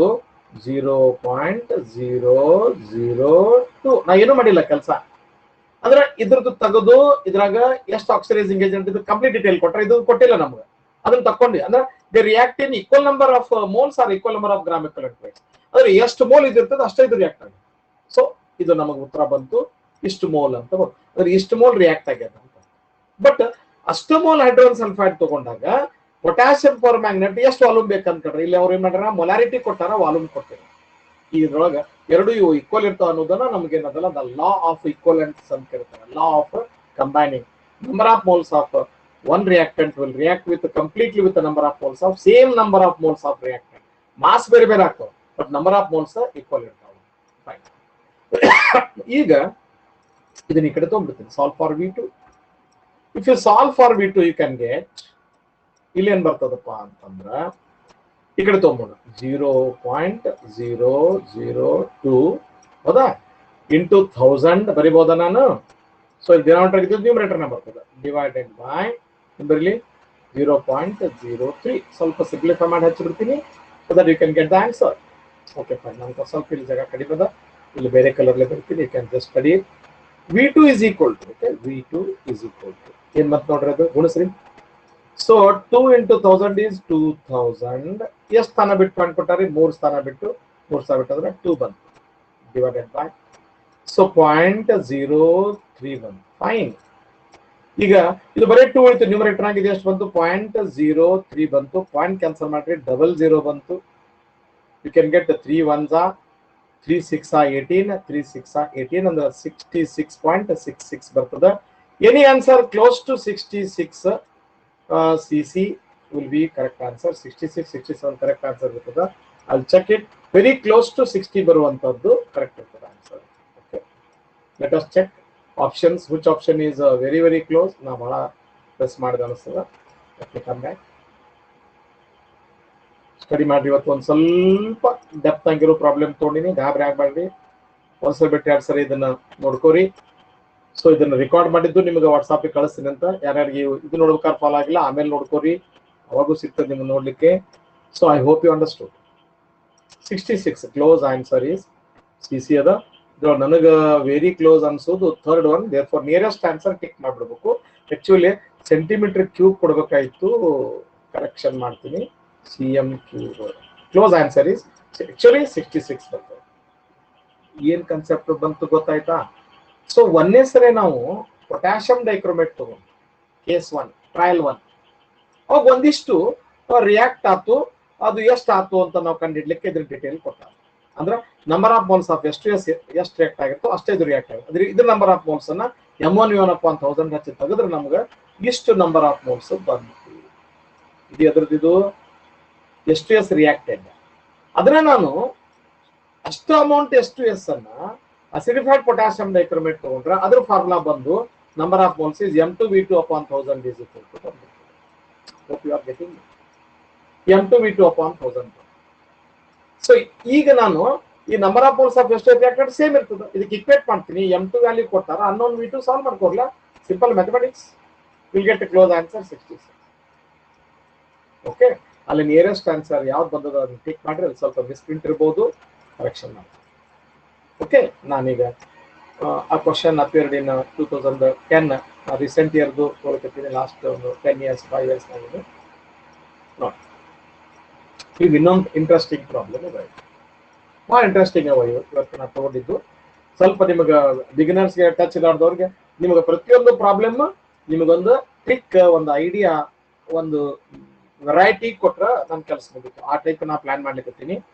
0.002. ನಾ ಏನು ಮಾಡಿಲ್ಲ ಕೆಲಸ. ಅಂದ್ರೆ ಇದ್ರದ್ದು ತೆಗೆದು ಇದ್ರಾಗ ಎಷ್ಟು ಆಕ್ಸಿಡೈಸಿಂಗ್ ಏಜೆಂಟ್ ಇದು ಕಂಪ್ಲೀಟ್ ಡಿಟೇಲ್ ಕೊಟ್ರೆ, ಇದು ಕೊಟ್ಟಿಲ್ಲ ನಮ್ಗೆ, ಅದನ್ನ ತಕೊಂಡಿ. ಅಂದ್ರೆ they react in equal number of moles are equal number of gram equivalent weights. ಅಂದ್ರೆ ಎಷ್ಟು ಮೋಲ್ ಇದಿರ್ತದೆ ಅಷ್ಟೇ ಇದು ರಿಯಾಕ್ಟ್ ಆಗಿದೆ. ಸೊ ಇದು ನಮಗೆ ಉತ್ತರ ಬಂತು, ಇಷ್ಟು ಮೋಲ್ ಅಂತ ಬಂತು. ಅಂದ್ರೆ ಇಷ್ಟು ಮೋಲ್ ರಿಯಾಕ್ಟ್ ಆಗ್ಯದ ಅಂತ. ಬಟ್ ಅಷ್ಟು ಮೋಲ್ ಹೈಡ್ರೋಜನ್ ಸಲ್ಫೈಡ್ ತಗೊಂಡಾಗ ಪೊಟ್ಯಾಷಿಯಂ ಪರ್ಮ್ಯಾಂಗನೇಟ್ ಎಷ್ಟು ವಾಲ್ಯೂಮ್ ಬೇಕಂತ ಇಲ್ಲಿ ಅವ್ರು ಏನ್ ಮಾಡ್ಯಾರ, ಮೊಲಾರಿಟಿ ಕೊಟ್ಟಾರ, ವಾಲ್ಯೂಮ್ ಕೊಟ್ಟಾರ. ಇದ್ರೊಳಗ ಎರಡು ಇವು ಈಕ್ವಲ್ ಇರ್ತಾವ ಅನ್ನೋದನ್ನ ನಮ್ಗೆ ಏನದಲ್ಲ, ದ ಲಾ ಆಫ್ ಈಕ್ವಲೆಂಟ್ಸ್ ಅಂತ ಕರೀತಾರೆ, law of combining. Number of moles of one reactant will react with completely with the number of moles of same number of moles of reactant. Mass ಬೇರೆ ಬೇರೆ ಆಗ್ತಾವ, but number of moles equal ಇರ್ತಾವ. Fine. ಈಗ ಇದನ್ನ ಈ ಕಡೆ ತಗೊಂಡ್ಬಿಡ್ತೀನಿ, solve for V2. If you solve for V2 you can get, ಇಲ್ಲಿ ಏನ್ ಬರ್ತದಪ್ಪ ಅಂತಂದ್ರ ಈ ಕಡೆ ತಗೊಂಡ್ಬಿಡ 0.002 ಹೌದಾ, ಇಂಟು 1000 ಬರಿಬೋದ ನಾನು. ಸೊ ಡಿನಾಮಿನೇಟರ್ ಆಗಿದ್ದು ನ್ಯೂಮರೇಟರ್ನ ಬರ್ತದೆ, ಡಿವೈಡೆಡ್ ಬೈ ಬರಲಿ 0.03. ಸ್ವಲ್ಪ ಸಿಂಪ್ಲಿಫೈ ಮಾಡಿ ಹಚ್ಚಿಬಿಡ್ತೀನಿ, so that you can get the answer. Okay fine. ನಮ್ಗೆ ಸ್ವಲ್ಪ ಇಲ್ಲಿ ಜಾಗ ಕಡಿಮೆ ಅದ, ಇಲ್ಲಿ ಬೇರೆ ಕಲರ್ಲೆ ಬರ್ತೀನಿ, you can just study. V2 is equal to, okay, V2 is equal to ಏನ್ ಮತ್ತೆ ನೋಡ್ರಿ, ಅದು ಗುಣಿಸ್ರಿ. So 2 into 1000 is 2000. ಎಷ್ಟು ಸ್ಥಾನ ಬಿಟ್ಟು ಪಾಯಿಂಟ್ ಕೊಟ್ಟಾರಿ? 3 ಸ್ಥಾನ ಬಿಟ್ಟು, 3 ಸ್ಥಾನ ಬಿಟ್ಟು ಅಂದ್ರೆ 2 ಬಂತು, ಡಿವೈಡೆಡ್ ಬೈ, ಸೊ 0.031. ಫೈನ್. ಈಗ ಇದು ಬರೀ 2 ಉಳಿತು, ನ್ಯೂಮರೇಟರ್ ಆಗಿದೆ ಎಷ್ಟು ಬಂತು? 0.03 ಬಂತು. ಪಾಯಿಂಟ್ ಕ್ಯಾನ್ಸಲ್ ಮಾಡ್ರಿ, 00 ಬಂತು. ಯು ಕ್ಯಾನ್ ಗೆಟ್ 3 1s 3 6 18, 3 6 18 ಅಂದ್ರೆ 66.66 ಬರ್ತದೆ. Any answer close to 66 cc will be correct answer. 66 67 correct answer ಬರ್ತದೆ. I'll check it. Very close to 60 ಬರುವಂತದ್ದು ಕರೆಕ್ಟ್ ಇರ್ತದೆ answer. Okay, let us check options. Which option is very very close? ನಾ ಬಹಳ press ಮಾಡಿದ ಅನಿಸ್ತದ. Okay, come back, study ಮಾಡ್ರಿ. ಇವತ್ತು ಒಂದು ಸ್ವಲ್ಪ ಡೆಪ್ತ್ ಆಗಿರೋ ಪ್ರಾಬ್ಲಮ್ ತೊಗೊಂಡಿನಿ, ಗಾಬರಿ ಆಗಬೇಡ್ರಿ. ಒಂದ್ಸಲ ಬಿಟ್ಟು 2 ಸರಿ ಇದನ್ನ ನೋಡ್ಕೋರಿ. ಸೊ ಇದನ್ನ ರೆಕಾರ್ಡ್ ಮಾಡಿದ್ದು ನಿಮಗೆ ವಾಟ್ಸಾಪ್ ಕಳಿಸ್ತೀನಿ ಅಂತ. ಯಾರ್ಯಾರಿಗೆ ಇದು ನೋಡ್ಬೇಕಾದ್ರೆ ಫಾಲೋ ಆಗಿಲ್ಲ, ಆಮೇಲೆ ನೋಡ್ಕೋರಿ, ಅವಾಗೂ ಸಿಗ್ತದೆ ನಿಮ್ಗೆ ನೋಡ್ಲಿಕ್ಕೆ. So I hope you understood. 66 close answer is CC ಅದ. ನನಗೆ ವೆರಿ ಕ್ಲೋಸ್ ಅನ್ಸೋದು third one. Therefore nearest answer tick ಮಾಡ್ಬಿಡ್ಬೇಕು. ಆಕ್ಚುಲಿ ಸೆಂಟಿಮೀಟರ್ ಕ್ಯೂಬ್ ಕೊಡ್ಬೇಕಾಯ್ತು, ಕರೆಕ್ಷನ್ ಮಾಡ್ತೀನಿ, cm cube. Close answer is actually 66 ಬರ್ತದೆ. ಏನ್ ಕನ್ಸೆಪ್ಟ್ ಬಂತು ಗೊತ್ತಾಯ್ತಾ? ಸೊ ಒಂದೇ ಸರಿ ನಾವು ಪೊಟ್ಯಾಷಿಯಂ ಡೈಕ್ರೋಮೇಟ್ ತಗೊಂಡು ಕೇಸ್ 1 ಟ್ರಯಲ್ 1 ಅವಾಗ ಒಂದಿಷ್ಟು ರಿಯಾಕ್ಟ್ ಆತು, ಅದು ಎಷ್ಟು ಆತು ಅಂತ ನಾವು ಕಂಡಿಡ್ಲಿಕ್ಕೆ ಇದ್ರ ಡಿಟೇಲ್ ಕೊಟ್ಟಾರ. ಅಂದ್ರೆ ನಂಬರ್ ಆಫ್ ಮೋಲ್ಸ್ ಆಫ್ ಎಷ್ಟು ರಿಯಾಕ್ಟ್ ಆಗಿತ್ತು ಅಷ್ಟೇ ಇದು ರಿಯಾಕ್ಟ್ ಆಗುತ್ತೆ. ಅದ್ರ ಇದ್ರ ನಂಬರ್ ಆಫ್ ಮೋಲ್ಸ್ ಅನ್ನ M1 ಹಚ್ಚಿ ತೆಗೆದ್ರೆ ನಮ್ಗೆ ಇಷ್ಟು ನಂಬರ್ ಆಫ್ ಮೋಲ್ಸ್ ಬಂತು. ಇದು ಎದ್ರದ್ದು S2S ರಿಯಾಕ್ಟೆಡ್. ಅದನ್ನ ನಾನು ಅಷ್ಟು ಅಮೌಂಟ್ S2S ಅನ್ನ acidified potassium dichromate ತಗೊಂಡ್ರೆ ಅದ್ರ ಫಾರ್ಮುಲಾ ಬಂದು number of moles is M2V2 upon 1000 is equal to 100. Hope you are getting it. m2 v2 upon 1000. So ಈಗ ನಾನು ಈ ನಂಬರ್ ಆಫ್ ಮೋಲ್ಸ್ ಆಫ್ ಎಷ್ಟು ರಿಯಾಕ್ಟೆಂಟ್ ಸೇಮ್ ಇರ್ತದೆ. ಇದಕ್ಕೆ ಇಕ್ವೇಟ್ ಮಾಡ್ತೀನಿ, m2 ವ್ಯಾಲ್ಯೂ ಕೊಟ್ಟಾರ, ಅನ್ನೋನ್ v2 ಸಾಲ್ವ್ ಮಾಡ್ಕೊಡ್ಲಾ, simple mathematics, will get close answer 66. Okay, ಅಲ್ಲಿ ನಿಯರೆಸ್ಟ್ ಆನ್ಸರ್ ಯಾವ್ದು ಬಂದದ ಅದನ್ನ ಟಿಕ್ ಮಾಡ್ರಿ, ಅದು ಸ್ವಲ್ಪ ಮಿಸ್ಪ್ರಿಂಟ್ ಇರ್ಬೋದು, ಕರೆಕ್ಷನ್ ಮಾಡಿ. ಓಕೆ, ನಾನೀಗ ಆ ಕ್ವಶನ್ ಅಪಿಯರ್ಡ್ ಇನ್ 2010 ರೀಸೆಂಟ್ ಇಯರ್ದು ತೋರಿಸ್ತೀನಿ, ಲಾಸ್ಟ್ ಒಂದು 10 years 5 years ಆಗಿದೆ ನೋಡಿ. ಈಗ ಇನ್ನೊಂದು ಇಂಟ್ರೆಸ್ಟಿಂಗ್ ಪ್ರಾಬ್ಲಮ್ ಇದೆ, ಭಾಳ ಇಂಟ್ರೆಸ್ಟಿಂಗ್ ಅವ ಇವತ್ತು ನಾನು ತಗೊಂಡಿದ್ದು. ಸ್ವಲ್ಪ ನಿಮಗೆ ಬಿಗಿನರ್ಸ್ಗೆ ಟಚ್ ಇಲ್ಲಾರ್ದವ್ರಿಗೆ ನಿಮಗೆ ಪ್ರತಿಯೊಂದು ಪ್ರಾಬ್ಲಮ್ ನಿಮಗೊಂದು ಟ್ರಿಕ್, ಒಂದು ಐಡಿಯಾ, ಒಂದು ವೆರೈಟಿ ಕೊಟ್ರೆ ನನ್ನ ಕೆಲಸ ಮುಗಿತು. ಆ ಟೈಪ್ ನಾ ಪ್ಲಾನ್ ಮಾಡ್ಲಿಕ್ಕೆ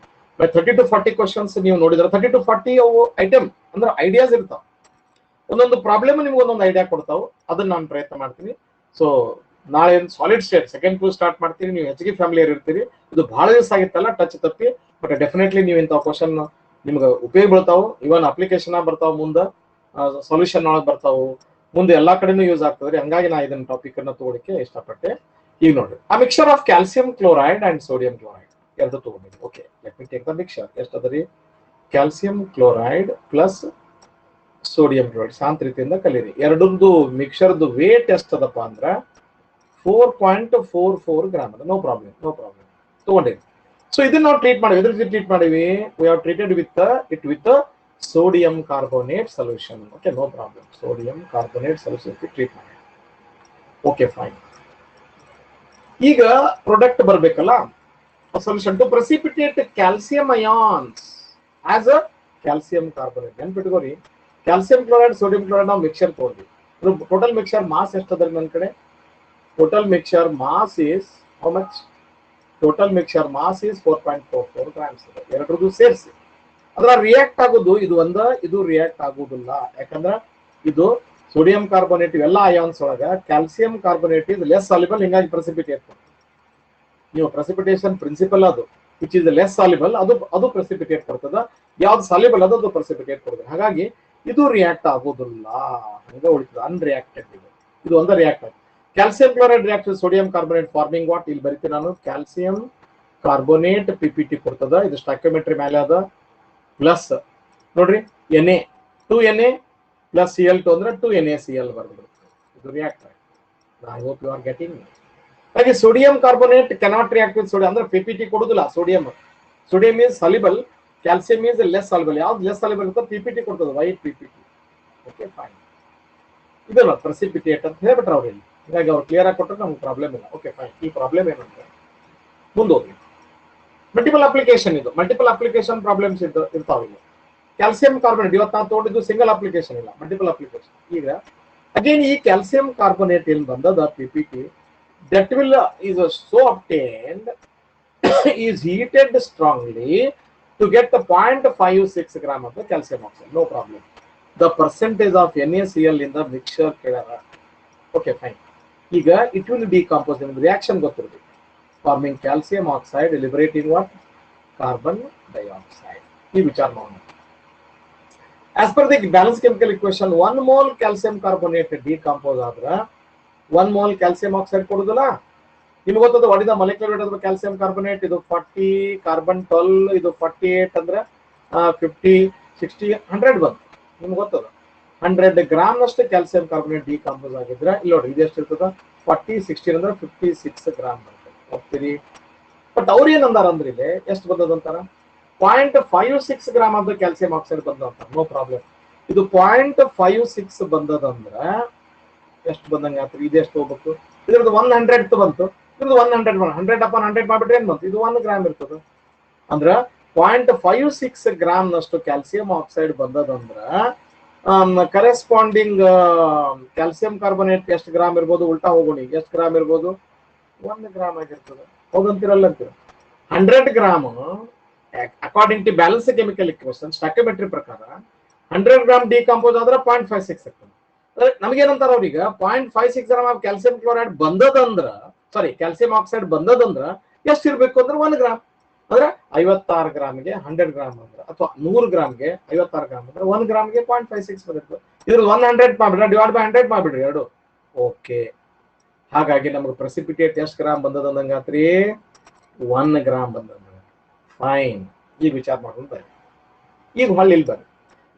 30 to 40 ಕ್ವಶನ್ಸ್ ನೀವು ನೋಡಿದ್ರೆ 30 to 40 ಅವು ಐಟಮ್ ಅಂದ್ರೆ ಐಡಿಯಾಸ್ ಇರ್ತಾವ. ಒಂದೊಂದು ಪ್ರಾಬ್ಲಮ್ ನಿಮ್ಗೆ ಒಂದೊಂದು ಐಡಿಯಾ ಕೊಡ್ತಾವೆ, ಅದನ್ನ ನಾನು ಪ್ರಯತ್ನ ಮಾಡ್ತೀನಿ. ಸೊ ನಾಳೆ solid state second clue start ಮಾಡ್ತೀನಿ. ನೀವು ಹೆಚ್ಚಿಗೆ ಫ್ಯಾಮಿಲಿಯರ್ ಇರ್ತೀರಿ, ಇದು ಬಹಳ ದಿವಸ ಆಗಿತ್ತಲ್ಲ ಟಚ್ ತಪ್ಪಿ, ಬಟ್ ಡೆಫಿನೆಟ್ಲಿ ನೀವು ಇಂಥ ಕ್ವಶನ್ ನಿಮ್ಗೆ ಉಪಯೋಗ ಬೀಳ್ತಾವೆ. ಇವನ್ ಅಪ್ಲಿಕೇಶನ್ ಬರ್ತಾವೆ, ಮುಂದೆ ಸೊಲ್ಯೂಷನ್ ಒಳಗೆ ಬರ್ತಾವೆ, ಮುಂದೆ ಎಲ್ಲಾ ಕಡೆನೂ ಯೂಸ್ ಆಗ್ತದ್ರಿ. ಹಂಗಾಗಿ ನಾ ಇದನ್ನ ಟಾಪಿಕ್ ಅನ್ನ ತಗೊಳಿಕ್ಕೆ ಇಷ್ಟಪಟ್ಟೆ. ಈಗ ನೋಡ್ರಿ, ಆ mixture of calcium chloride and sodium chloride ಎರಡು ತಗೊಂಡಿದ್ವಿ. Okay, let me take the mixture. ಎಷ್ಟದರಿ? Calcium chloride plus sodium chloride. ಶಾಂತ ರೀತಿಯಿಂದ ಕಲೀರಿ. ಎರಡರದ್ದು ಮಿಕ್ಸರ್ದು ವೇಟ್ ಎಷ್ಟದಪ್ಪ ಅಂದ್ರೆ 4.44 ಗ್ರಾಮ್ ಅದ. ನೋ ಪ್ರಾಬ್ಲಮ್, ನೋ ಪ್ರಾಬ್ಲಮ್, ತಗೊಂಡಿವಿ. ಸೊ ಇದನ್ನ ನಾವು ಟ್ರೀಟ್ ಮಾಡಿವಿ. ಇದ್ರ ಟ್ರೀಟ್ ಮಾಡಿವಿ, we have treated with sodium carbonate solution. Okay, no problem, sodium carbonate solution treat ಮಾಡಿ. Okay, fine. ಈಗ ಪ್ರಾಡಕ್ಟ್ ಬರಬೇಕಲ್ಲ, solution to precipitate calcium ions as a calcium carbonate. ನೆನ್ಪಿಟ್ಕೋರಿ, ಕ್ಯಾಲ್ಸಿಯಂ ಕ್ಲೋರೈಡ್ ಸೋಡಿಯಂ ಕ್ಲೋರೈಡ್ ನಾವು mixture ತಗೊಂಡ್ವಿ. Total mixture mass ಎಷ್ಟದ ನನ್ನ ಕಡೆ? Total mixture mass is how much? Total mixture mass is 4.44 grams. ಎರಡರದ್ದು ಸೇರಿಸಿ ಅದ್ರ ರಿಯಾಕ್ಟ್ ಆಗೋದು ಇದು ಒಂದ, ಇದು ರಿಯಾಕ್ಟ್ ಆಗುವುದಿಲ್ಲ. ಯಾಕಂದ್ರೆ ಇದು ಸೋಡಿಯಂ ಕಾರ್ಬೋನೇಟ್ ಇವೆಲ್ಲ ಅಯಾನ್ಸ್ ಒಳಗ calcium carbonate is less soluble, ಹಿಂಗಾಗಿ ಪ್ರೆಸಿಪಿಟೇಟ್. ನೀವು ಪ್ರೆಸಿಪಿಟೇಷನ್ ಪ್ರಿನ್ಸಿಪಲ್ ಅದು ವಿಚ್ ಇಸ್ ಲೆಸ್ ಸಾಲ್ಯುಬಲ್, ಅದು ಪ್ರೆಸಿಪಿಟೇಟ್ ಕೊಡ್ತದ. ಯಾವ್ದು ಸಾಲ್ಯುಬಲ್ ಅದು ಪ್ರೆಸಿಪಿಟೇಟ್ ಕೊಡ್ತದೆ. ಹಾಗಾಗಿ ಇದು ರಿಯಾಕ್ಟ್ ಆಗೋದಿಲ್ಲ, ಹಂಗ ಉಳಿತದ ಅನ್ರಿಯಾಕ್ಟೆಡ್. ಇದು ಒಂದ ರಿಯಾಕ್ಟ್ ಆಗುತ್ತೆ. Calcium chloride react sodium carbonate farming what? ಇಲ್ಲಿ ಬರೀತೀನಿ ನಾನು, ಕ್ಯಾಲ್ಸಿಯಂ ಕಾರ್ಬೋನೇಟ್ ಪಿಪಿಟಿ ಕೊಡ್ತದ. ಇದು ಸ್ಟಾಕ್ಯೋಮೆಟ್ರಿ ಮೇಲೆ ಅದ. ಪ್ಲಸ್ ನೋಡ್ರಿ Na 2Na ಪ್ಲಸ್ Cl2 ಅಂದ್ರೆ 2NaCl ಬರ್ಬಿಡುತ್ತೆ. ಇದು ರಿಯಾಕ್ಟ್ ಆಗುತ್ತೆ. I hope you are getting. ಹಾಗೆ sodium carbonate cannot react with sodium ಅಂದ್ರೆ ಪಿಪಿಟಿ ಕೊಡುದಿಲ್ಲ. Sodium is soluble, calcium is less soluble. ಯಾವ್ದು ಲೆಸ್ ಸಾಲ್ಯುಬಲ್ ಇರ್ತದೆ? ಪಿಪಿಟಿ ಕೊಡ್ತದೆ, ವೈಟ್ ಪಿಪಿಟಿ. Okay, fine. ಇದಲ್ಲ ಪ್ರೆಸಿಪಿಟೇಟ್ ಅಂತ ಹೇಳ್ಬಿಟ್ರೆ ಅವ್ರು ಇಲ್ಲಿ, ಹೀಗಾಗಿ ಅವ್ರು ಕ್ಲಿಯರ್ ಆಗಿ ಕೊಟ್ಟರೆ ನಮ್ಗೆ ಪ್ರಾಬ್ಲಮ್ ಇಲ್ಲ. Okay, fine. ಈ ಪ್ರಾಬ್ಲಮ್ ಏನಂತ ಮುಂದೋಗಿ ಮಲ್ಟಿಪಲ್ ಅಪ್ಲಿಕೇಶನ್, ಇದು ಮಲ್ಟಿಪಲ್ ಅಪ್ಲಿಕೇಶನ್ ಪ್ರಾಬ್ಲಮ್ಸ್ ಇರ್ತಾವೆ. ಇಲ್ಲಿ ಕ್ಯಾಲ್ಸಿಯಂ ಕಾರ್ಬೋನೇಟ್ ಇವತ್ತು ನಾವು ತಗೊಂಡಿದ್ದು ಸಿಂಗಲ್ ಅಪ್ಲಿಕೇಶನ್ ಇಲ್ಲ, ಮಲ್ಟಿಪಲ್ ಅಪ್ಲಿಕೇಶನ್. ಈಗ ಅಗೇನ್ ಈ ಕ್ಯಾಲ್ಸಿಯಂ ಕಾರ್ಬೋನೇಟ್ ಏನ್ ಬಂದದ PPT, that will is so obtained is heated strongly to get the 0.56 gram of the calcium oxide. No problem. The percentage of NaCl in the mixture kellara. Okay, fine. Iga it will decompose in reaction gothirudi, forming calcium oxide, liberating what? Carbon dioxide. Ee vichar maana. As per the balanced chemical equation, 1 mole calcium carbonate decompose adra 1 mole calcium oxide ಕೊಡುದಿಲ್ಲ. ನಿಮ್ಗೆ ಗೊತ್ತದ ಒಡಿದ molecular weight of calcium carbonate, ಇದು 40, carbon 12, ಇದು 48 ಅಂದ್ರೆ 50, 60, 100 ಬಂತು. ನಿಮ್ಗೆ ಗೊತ್ತದ 100 ಗ್ರಾಮ್ ನಷ್ಟು ಕ್ಯಾಲ್ಸಿಯಂ ಕಾರ್ಬೋನೇಟ್ ಡಿಕಾಂಪೋಸ್ ಆಗಿದ್ರೆ ಇಲ್ಲಿ ನೋಡಿ ಇದು ಎಷ್ಟು ಇರ್ತದ? 40, 16 ಅಂದ್ರೆ 56 ಗ್ರಾಮ್ ಬರ್ತದೆ. ಹೋಗ್ತೀರಿ. ಬಟ್ ಅವ್ರು ಏನಂದಾರ ಅಂದ್ರೆ ಇಲ್ಲಿ ಎಷ್ಟು ಬಂದದಂತಾರ? 0.56 ಗ್ರಾಮ್ ಆಫ್ ಕ್ಯಾಲ್ಸಿಯಂ ಆಕ್ಸೈಡ್ ಬಂದಂತ. No problem. ಇದು 0.56 ಬಂದದಂದ್ರ ಎಷ್ಟು ಬಂದಂಗ ಆತ್ರಿ? ಇದು ಎಷ್ಟು ಹೋಗ್ಬೇಕು? ಇದ್ರದ್ದು 100th ಬಂತು, ಇದ್ರದ್ದು 100 100 upon 100 ಮಾಡ್ಬಿಟ್ರೆ ಏನ್ ಬಂತು? ಇದು 1 ಗ್ರಾಮ್ ಇರ್ತದ. ಅಂದ್ರ 0.56 ಗ್ರಾಮ್ ನಷ್ಟು ಕ್ಯಾಲ್ಸಿಯಂ ಆಕ್ಸೈಡ್ ಬಂದದಂದ್ರ ಕರೆಸ್ಪಾಂಡಿಂಗ್ ಕ್ಯಾಲ್ಸಿಯಂ ಕಾರ್ಬೋನೇಟ್ ಎಷ್ಟು ಗ್ರಾಮ್ ಇರ್ಬೋದು? ಉಲ್ಟಾ ಹೋಗೋಣ, ಎಷ್ಟು ಗ್ರಾಮ್ ಇರ್ಬೋದು? 1 ಗ್ರಾಮ್ ಆಗಿರ್ತದೆ. ಹೋಗಂತಿರಲ್ಲ ಅಂತೀರ. 100 gram according to balance chemical equation stoichiometry ಪ್ರಕಾರ 100 ಗ್ರಾಮ್ ಡಿಕಾಂಪೋಸ್ ಆದ್ರೆ 0.56 ಆಗ್ತದೆ. ನಮಗೇನಂತಾರ ಅವ್ರೀಗ 0.56 ಗ್ರಾಮ್ ಆಫ್ ಕ್ಯಾಲ್ಸಿಯಂ ಕ್ಲೋರೈಡ್ ಬಂದದಂದ್ರ, ಸಾರಿ ಕ್ಯಾಲ್ಸಿಯಂ ಆಕ್ಸೈಡ್ ಬಂದದಂದ್ರ ಎಷ್ಟು ಇರ್ಬೇಕು ಅಂದ್ರೆ 1 ಗ್ರಾಮ್ ಅಂದ್ರೆ 56 ಗ್ರಾಮ್ಗೆ 100 ಗ್ರಾಮ್ ಅಂದ್ರೆ, ಅಥವಾ 100 ಗ್ರಾಮ್ಗೆ 56 ಗ್ರಾಮ್ ಅಂದ್ರೆ 1 ಗ್ರಾಮ್ಗೆ 0.56 ಬರುತ್ತೆ. ಇದ್ರ 100 ಮಾಡ್ಬಿಡ್ರಿ, ಡಿವೈಡ್ ಬೈ 100 ಮಾಡ್ಬಿಡ್ರಿ ಎರಡು. ಓಕೆ, ಹಾಗಾಗಿ ನಮ್ಗೆ ಪ್ರೆಸಿಪಿಟೇಟ್ ಎಷ್ಟು ಗ್ರಾಮ್ ಬಂದದಂಗಾತ್ರಿ? 1 ಗ್ರಾಮ್ ಬಂದ. ಫೈನ್, ಈಗ ವಿಚಾರ ಮಾಡ್ಕೊಂಡು ಬರ್ರಿ. ಈಗ ಹೊಳ್ಳಿ ಇಲ್ಲಿ ಬರ್ರಿ,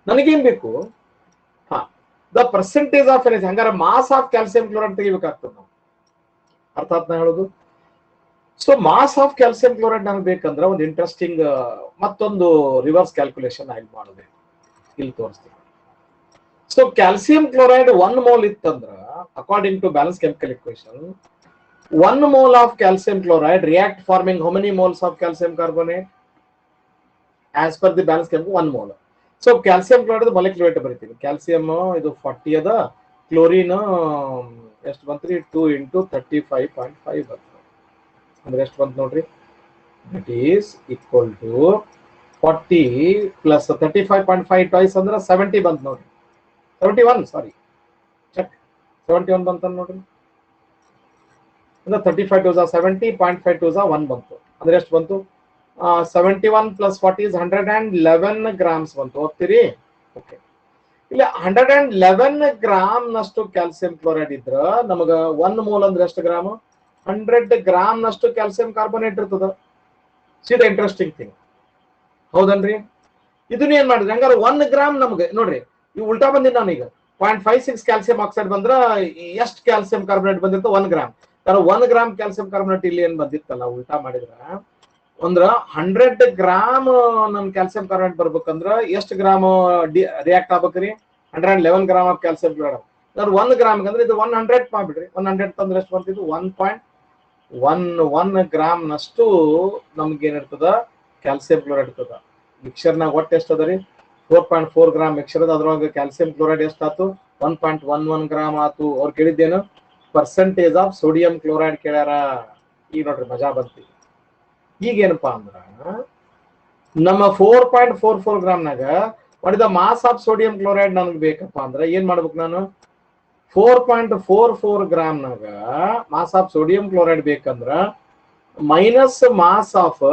ನನಗೇನ್ ಬೇಕು? ಹಾ, ದ ಪರ್ಸೆಂಟೇಜ್ ಆಫ್ ಎನರ್ಜಿ. ಹಂಗಾರೆ ಮಾಸ್ ಆಫ್ ಕ್ಯಾಲ್ಸಿಯಂ ಕ್ಲೋರೈಡ್ ತೆಗಿಬೇಕಾಗ್ತದೆ ನಾವು. ಅರ್ಥ ಆತ್ ನಾ ಹೇಳೋದು? So mass of calcium chloride ನಮ್ಗೆ ಬೇಕಂದ್ರೆ ಒಂದು ಇಂಟ್ರೆಸ್ಟಿಂಗ್ ಮತ್ತೊಂದು ರಿವರ್ಸ್ ಕ್ಯಾಲ್ಕುಲೇಷನ್ ಆಗಿ ಮಾಡಬೇಕು. ಇಲ್ಲಿ ತೋರಿಸ್ತೀನಿ. ಸೊ ಕ್ಯಾಲ್ಸಿಯಂ ಕ್ಲೋರೈಡ್ 1 ಮೋಲ್ ಇತ್ತಂದ್ರ, according to balance chemical equation, 1 mole of calcium chloride react forming how many moles of calcium carbonate? As per the balance chemical, 1 mole. So calcium chloride molecular weight ಬರೀತೀವಿ. Calcium ಇದು 40 ಅದ, chlorine ಎಷ್ಟು ಬಂತ್ರಿ? 2 into 35.5 ಬರ್ತದೆ. ಅಂದ್ರೆ ಎಷ್ಟು ಬಂತು ನೋಡ್ರಿ? That is equal to 40 plus 35.5 twice ಅಂದ್ರೆ 70 ಬಂತು ನೋಡ್ರಿ. 71, ಸಾರಿ, ಚೆಕ್, 71 ಬಂತ ನೋಡ್ರಿ. 35 to 70, 0.5 to 1 ಬಂತು. ಅಂದ್ರೆ ಎಷ್ಟು ಬಂತು? 71 plus 40 is 111 grams ಬಂತು. ಹೋಗ್ತೀರಿ? ಓಕೆ. ಇಲ್ಲಿ 111 ಗ್ರಾಮ್ ನಷ್ಟು ಕ್ಯಾಲ್ಸಿಯಂ ಕ್ಲೋರೈಡ್ ಇದ್ರ ನಮಗ 1 ಮೋಲ್ ಅಂದ್ರೆ ಎಷ್ಟು ಗ್ರಾಮ್? 100 ಗ್ರಾಮ್ ನಷ್ಟು ಕ್ಯಾಲ್ಸಿಯಂ ಕಾರ್ಬೋನೇಟ್ ಇರ್ತದ. ಸಿ ದ ಇಂಟ್ರೆಸ್ಟಿಂಗ್ ಥಿಂಗ್, ಹೌದನ್ರಿ? ಇದನ್ನ ಏನ್ ಮಾಡಿದ್ರಿ? ಹಂಗಾರೆ 1 ಗ್ರಾಮ್ ನಮ್ಗೆ ನೋಡ್ರಿ, ಇವು ಉಲ್ಟಾ ಬಂದಿದ್ದು ನಾನೀಗ 0.56 ಕ್ಯಾಲ್ಸಿಯಂ ಆಕ್ಸೈಡ್ ಬಂದ್ರ ಎಷ್ಟು ಕ್ಯಾಲ್ಸಿಯಂ ಕಾರ್ಬೋನೇಟ್ ಬಂದಿರ್ತದೆ? 1 ಗ್ರಾಮ್. 1 ಗ್ರಾಮ್ ಕ್ಯಾಲ್ಸಿಯಂ ಕಾರ್ಬೋನೇಟ್ ಇಲ್ಲಿ ಏನ್ ಬಂದಿತ್ತಲ್ಲ, ಉಲ್ಟಾ ಮಾಡಿದ್ರ ಅಂದ್ರ 100 ಗ್ರಾಮ್ ನಮ್ ಕ್ಯಾಲ್ಸಿಯಂ ಕಾರ್ಬೋನೇಟ್ ಬರ್ಬೇಕಂದ್ರ ಎಷ್ಟು ಗ್ರಾಮ್ ರಿಯಾಕ್ಟ್ ಆಗ್ಬೇಕ್ರಿ? 111 gram of calcium chloride. 1 gram ಅಂದ್ರೆ ಇದು 100 ಮಾಡ್ಬಿಡ್ರಿ. 100 ತಂದ್ರೆ ಎಷ್ಟು ಬರ್ತಿದ್ದು? 1.11 ಗ್ರಾಮ್ ನಷ್ಟು ನಮ್ಗೆ ಏನಿರ್ತದ? ಕ್ಯಾಲ್ಸಿಯಂ ಕ್ಲೋರೈಡ್ ಇರ್ತದ. ಮಿಕ್ಸರ್ನಾಗ ಒಟ್ಟು ಎಷ್ಟು ಅದ ರೀ? 4.4 ಗ್ರಾಮ್ ಮಿಕ್ಸರ್ ಅದ. ಅದ್ರೊಳಗೆ ಕ್ಯಾಲ್ಸಿಯಂ ಕ್ಲೋರೈಡ್ ಎಷ್ಟು ಆತು? 1.11 ಗ್ರಾಮ್ ಆತು. ಅವ್ರು ಕೇಳಿದ್ದೇನು? ಪರ್ಸೆಂಟೇಜ್ ಆಫ್ ಸೋಡಿಯಂ ಕ್ಲೋರೈಡ್ ಕೇಳ್ಯಾರ. ಈಗ ನೋಡ್ರಿ ಮಜಾ ಬಂತಿ. ಈಗೇನಪ್ಪಾ ಅಂದ್ರ ನಮ್ಮ 4.44 ಗ್ರಾಮ್ನಾಗ ಮಾಡಿದ ಮಾಸ್ ಆಫ್ ಸೋಡಿಯಂ ಕ್ಲೋರೈಡ್ ನನಗೆ ಬೇಕಪ್ಪ ಅಂದ್ರೆ ಏನ್ ಮಾಡ್ಬೇಕು ನಾನು? 4.44 ಗ್ರಾಮ್ನಾಗ ಮಾಸ್ ಆಫ್ ಸೋಡಿಯಂ ಕ್ಲೋರೈಡ್ ಬೇಕಂದ್ರ minus mass of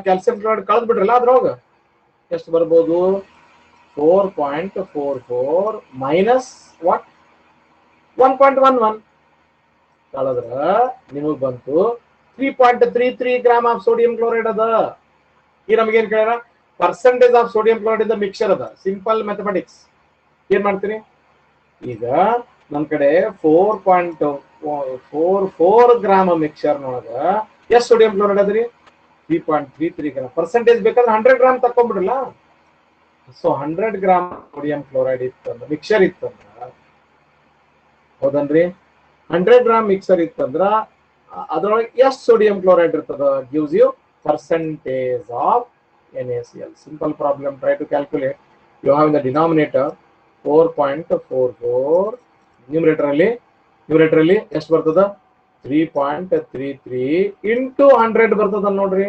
calcium chloride ಕಳೆದ್ ಬಿಡ್ರಲ್ಲ, ಅದ್ರೊಳಗ ಎಷ್ಟು ಬರ್ಬೋದು? 4.44 ಮೈನಸ್ ವಾಟ್? 1.11 ಕಳೆದ್ರ ನಿಮಗ್ ಬಂತು 3.33 ಗ್ರಾಮ್ ಆಫ್ ಸೋಡಿಯಂ ಕ್ಲೋರೈಡ್ ಅದ. ಈ ನಮಗೇನ್ ಕೇಳ್ಯಾರ? ಪರ್ಸೆಂಟೇಜ್ ಆಫ್ ಸೋಡಿಯಂ ಕ್ಲೋರೈಡ್ ಇಂದ ಮಿಕ್ಸರ್ ಅದ. Simple mathematics. ಏನ್ ಮಾಡ್ತೀರಿ? ಈಗ ನಮ್ ಕಡೆ 4.44 ಗ್ರಾಮ್ ಮಿಕ್ಸರ್ ನೊಳಗ ಎಷ್ಟು ಸೋಡಿಯಂ ಕ್ಲೋರೈಡ್ ಅದ್ರಿ? 3.33 ಗ್ರಾಮ್. ಪರ್ಸೆಂಟೇಜ್ ಬೇಕಾದ್ರೆ 100 ಗ್ರಾಮ್ ತಕೊಂಡ್ಬಿಡ್ರಲ್ಲ. ಸೊ 100 ಗ್ರಾಮ್ ಸೋಡಿಯಂ ಕ್ಲೋರೈಡ್ ಇತ್ತಂದ್ರ, ಮಿಕ್ಸರ್ ಇತ್ತಂದ್ರ, ಹೌದನ್ರಿ? 100 ಗ್ರಾಮ್ ಮಿಕ್ಸರ್ ಇತ್ತಂದ್ರ ಅದ್ರೊಳಗೆ ಎಷ್ಟು ಸೋಡಿಯಂ ಕ್ಲೋರೈಡ್ ಇರ್ತದ? Gives you percentage of NaCl. Simple problem. Try to calculate. You have in the denominator 4.44, numerator ಅಲ್ಲಿ ಎಷ್ಟು ಬರ್ತದ? 3.33 ಇಂಟು 100 ಬರ್ತದ ನೋಡ್ರಿ.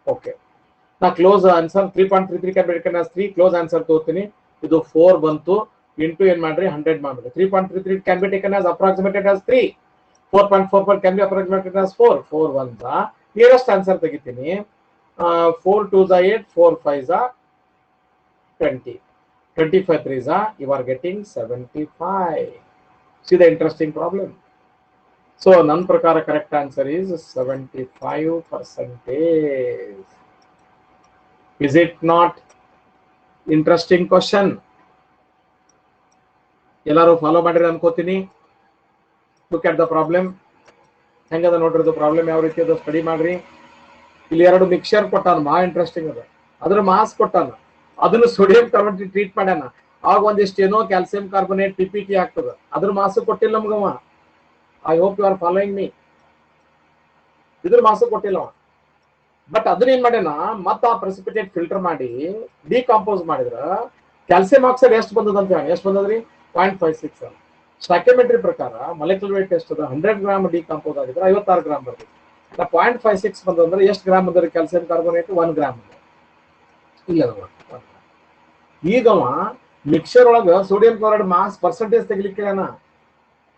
ಓಕೆ, ನಾ close answer 3.33 can 3 close answer ತಗೋತೀನಿ. ಇದು 4 ಬಂತು ಇಂಟು ಏನ್ ಮಾಡ್ರಿ? 100 ಮಾಡ್ರಿ. 3.33 can be taken as approximated as 3. 4.44 can be approximated as 4. 4 1 nearest answer ತೆಗಿತೀನಿ. 4 2s 8, 4 5s 20, 25 3s you are getting 75. See the interesting problem. So ನನ್ನ ಪ್ರಕಾರ correct answer is 75%. Is it not interesting question? ಎಲ್ಲರೂ follow ಮಾಡಿರಿ ಅನ್ಕೋತೀನಿ. Look at the problem. ಹೆಂಗದ ನೋಡ್ರಿ problem, ಯಾವ ರೀತಿ ಅದು ಸ್ಟಡಿ ಮಾಡ್ರಿ. ಇಲ್ಲಿ 2 ಮಿಕ್ಸರ್ ಕೊಟ್ಟಾನ, ಭಾಳ ಇಂಟ್ರೆಸ್ಟಿಂಗ್ ಅದ. ಅದ್ರ ಮಾಸ್ ಕೊಟ್ಟಾನ, ಅದನ್ನು ಸೋಡಿಯಂ ಕಾರ್ಬೋನೇಟ್ ಟ್ರೀಟ್ ಮಾಡ್ಯಾನ. ಆಗ ಒಂದಿಷ್ಟು ಏನೋ ಕ್ಯಾಲ್ಸಿಯಂ ಕಾರ್ಬೋನೇಟ್ PPT ಆಗ್ತದ. ಅದ್ರ ಮಾಸು ಕೊಟ್ಟಿಲ್ಲ ನಮ್ಗವ. I hope you are following me. ಇದ್ರ ಮಾಸು ಕೊಟ್ಟಿಲ್ಲವ. ಬಟ್ ಅದನ್ನ ಏನ್ ಮಾಡ್ಯಾನ? ಮತ್ತ ಆ ಪ್ರೆಸಿಪಿಟೇಟ್ ಫಿಲ್ಟರ್ ಮಾಡಿ ಡಿಕಾಂಪೋಸ್ ಮಾಡಿದ್ರ ಕ್ಯಾಲ್ಸಿಯಂ ಆಕ್ಸೈಡ್ ಎಷ್ಟು ಬಂದದ ಅಂತ ಹೇಳಿ. ಎಷ್ಟು ಬಂದದ್ರಿ? 0.56. ಸ್ಟಾಕ್ಯೋಮೆಟ್ರಿ ಪ್ರಕಾರ ಮೊಲೆಕ್ಯುಲರ್ ವೇಟ್ ಎಷ್ಟು ಅದ? 100 ಗ್ರಾಮ್ ಡಿಕಾಂಪೋಸ್ ಆಗಿದ್ರೆ 56 ಗ್ರಾಮ್ ಬರ್ತದೆ. 0.56 ಬಂದ್ರೆ ಎಷ್ಟು ಗ್ರಾಮ್ ಬಂದ್ರೆ ಕ್ಯಾಲ್ಸಿಯಂ ಕಾರ್ಬೋನೇಟ್? 1 ಗ್ರಾಮ್. ಇಲ್ಲ, ಈಗವ ಮಿಕ್ಸರ್ ಒಳಗ ಸೋಡಿಯಂ ಕ್ಲೋರೈಡ್ ಮಾಸ್ ಪರ್ಸೆಂಟೇಜ್ ತೆಗಿಲಿಕ್ಕೆ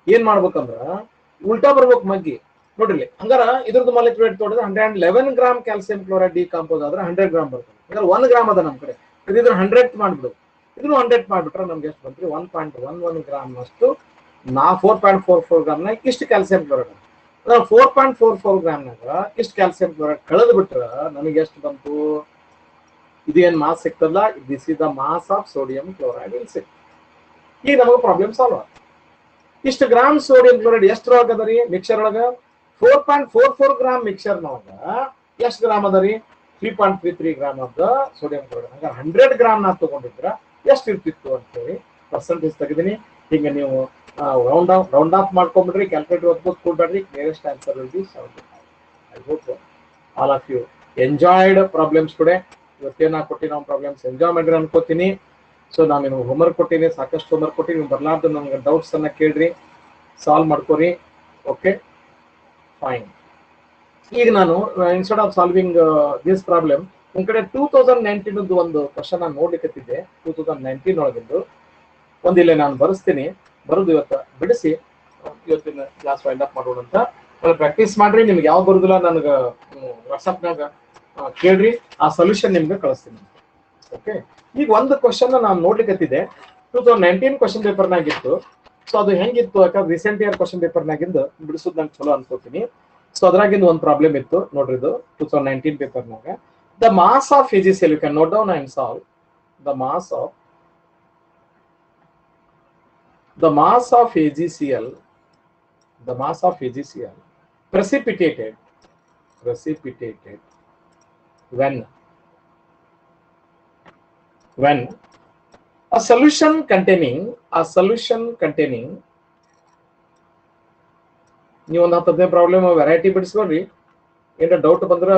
ಏನ್ ಮಾಡ್ಬೇಕಂದ್ರ ಉಲ್ಟಾ ಬರ್ಬೇಕು ಮಗ್ಗಿ. ನೋಡ್ರಿ ಹಂಗಾರ ಇದ್ರದ್ದು ಮೊಲೆಕ್ಯುಲರ್ ವೇಟ್ ತೋಡಿದ್ರೆ 111 ಗ್ರಾಮ್ ಕ್ಯಾಲ್ಸಿಯಂ ಕ್ಲೋರೈಡ್ ಡಿಕಾಂಪೋಸ್ ಆದ್ರೆ 100 ಗ್ರಾಮ್ ಬರ್ತದೆ. ಹಂಗಾರೆ 1 ಗ್ರಾಮ್ ಅದ ನಮ್ ಕಡೆ. ಇದ್ರ 100 ಮಾಡ್ಬಿಡು. ಇದನ್ನು 100 ಮಾಡ್ಬಿಟ್ರೆ ನಮ್ಗೆ ಎಷ್ಟು ಬಂತ್ರಿ? 1.11 ಗ್ರಾಮ್ ನಷ್ಟು 4.44 ಗ್ರಾಮ್ನಾಗ ಇಷ್ಟು ಕ್ಯಾಲ್ಸಿಯಂ ಕ್ಲೋರೈಡ್. 4.44 ಗ್ರಾಮ್ನಾಗ ಇಷ್ಟು ಕ್ಯಾಲ್ಸಿಯಂ ಕ್ಲೋರೈಡ್ ಕಳೆದು ಬಿಟ್ರೆ ನನಗೆ ಎಷ್ಟು ಬಂತು? ಇದೇನು ಮಾಸ್ ಸಿಕ್ತಲ್ಲ, this is the mass of sodium chloride in sick. ಈಗ ನಮಗೆ ಪ್ರಾಬ್ಲಮ್ ಸಾಲ್ವ್ ಆಗ. ಇಷ್ಟು ಗ್ರಾಮ್ ಸೋಡಿಯಂ ಕ್ಲೋರೈಡ್ ಎಷ್ಟರೊಳಗೆ ಅದ ರೀ ಮಿಕ್ಸರ್ ಒಳಗೆ? 4.44 ಗ್ರಾಮ್ ಮಿಕ್ಸರ್ನೊಳಗ ಎಷ್ಟು ಗ್ರಾಮ್ ಅದ ರೀ? 3.33 gram of the sodium chloride. ಹಂಗ 100 ಗ್ರಾಮ್ ನಾ ತಗೊಂಡಿದ್ರ ಎಷ್ಟು ಇರ್ತಿತ್ತು ಅಂತೇಳಿ ಪರ್ಸೆಂಟೇಜ್ ತೆಗೆದಿನಿ. ಹಿಂಗೆ ನೀವು ರೌಂಡ್ ಆಫ್ ಮಾಡ್ಕೊಂಡ್ಬಿಡ್ರಿ, ಕ್ಯಾಲ್ಕುಲೇಟರ್ ಓದ್ಬೋದು ಕೂಡ್ಬೇಡ್ರಿ. Nearest answer will be 75. I hope all of you enjoyed problems today. ಇವತ್ತೇನ ಕೊಟ್ಟಿನ ಪ್ರಾಬ್ಲಮ್ಸ್ ಎಂಜಾಯ್ ಮಾಡಿರಿ ಅನ್ಕೋತೀನಿ. ಸೊ ನಾನು ನಿಮ್ಗೆ ಹೋಮ್ವರ್ಕ್ ಕೊಟ್ಟಿನಿ, ಸಾಕಷ್ಟು ಹೋಮ್ವರ್ಕ್ ಕೊಟ್ಟಿನಿ. ನೀವು ಬರ್ಲಾರ್ದು ನನಗೆ ಡೌಟ್ಸ್ ಅನ್ನ ಕೇಳ್ರಿ, ಸಾಲ್ವ್ ಮಾಡ್ಕೊರಿ. Okay fine. ಈಗ ನಾನು instead of solving this problem ಒಂದ್ ಕಡೆ 2019 ಒಂದು ಕ್ವಶನ್ ನಾನು ನೋಡ್ಲಿಕ್ಕತ್ತಿದ್ದೆ. 2019 ಒಳಗಿದ್ದು ಒಂದಿಲ್ಲ ನಾನು ಬರೆಸ್ತೀನಿ, ಬರೆದು ಇವತ್ತು ಬಿಡಿಸಿ ಇವತ್ತಿನ ಕ್ಲಾಸ್ ವೈಂಡ್ ಅಪ್ ಮಾಡೋಣ ಅಂತ. ಪ್ರಾಕ್ಟೀಸ್ ಮಾಡ್ರಿ. ನಿಮ್ಗೆ ಯಾವ ಬರುದಿಲ್ಲ ನನಗೆ ವಾಟ್ಸಪ್ನಾಗ ಕೇಳ್ರಿ, ಆ ಸೊಲ್ಯೂಷನ್ ನಿಮ್ಗೆ ಕಳಿಸ್ತೀನಿ. ಓಕೆ, ಈಗ ಒಂದು ಕ್ವಶನ್ ನಾನು ನೋಡ್ಲಿಕ್ಕತ್ತಿದ್ದೆ. 2019 ಕ್ವಶನ್ ಪೇಪರ್ನಾಗಿತ್ತು. ಸೊ ಅದು ಹೆಂಗಿತ್ತು ಯಾಕಂದ್ರೆ ರೀಸೆಂಟ್ ಇಯರ್ ಕ್ವಶನ್ ಪೇಪರ್ನಾಗಿಂದ ಬಿಡಿಸೋದು ನಂಗೆ ಚಲೋ ಅನ್ಕೋತೀನಿ. ಸೊ ಅದ್ರಾಗಿಂದ ಒಂದು ಪ್ರಾಬ್ಲಮ್ ಇತ್ತು ನೋಡ್ರಿ. ಇದು 2019 ಪೇಪರ್ನಾಗ the mass of AgCl, you can note down and solve. The mass of AgCl, the mass of AgCl precipitated when a solution containing ನೀವು ಒಂದು 10 ಪ್ರಾಬ್ಲಮ್ ವೆರೈಟಿ ಬಿಡಿಸ್ಕೊಡ್ರಿ. ಏನಾರ ಡೌಟ್ ಬಂದ್ರೆ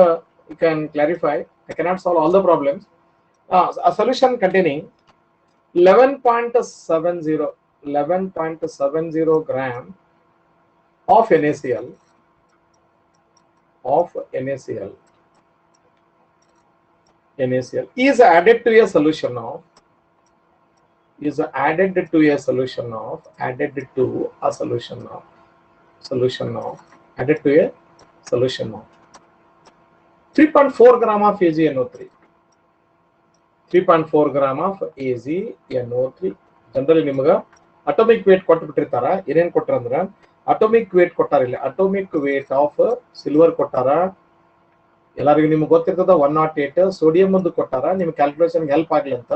you can clarify. I cannot solve all the problems. a solution containing 11.70 gram of NaCl is added to a solution of 3.4 gram of AgNO3. 3.4 gram of AgNO3. Generally ನಿಮಗೆ atomic wait ಕೊಟ್ಬಿಟ್ಟಿರ್ತಾರ. ಏನೇನ್ ಕೊಟ್ಟಾರ ಅಂದ್ರ atomic wait ಕೊಟ್ಟಾರ. ಇಲ್ಲಿ atomic weight of silver ಕೊಟ್ಟಾರ. ಎಲ್ಲರಿಗೂ ನಿಮ್ಗೆ ಗೊತ್ತಿರ್ತದ 108. Sodium ಒಂದು ಕೊಟ್ಟಾರ. ನಿಮ್ ಕ್ಯಾಲ್ಕುಲೇಷನ್ ಹೆಲ್ಪ್ ಆಗ್ಲಿ ಅಂತ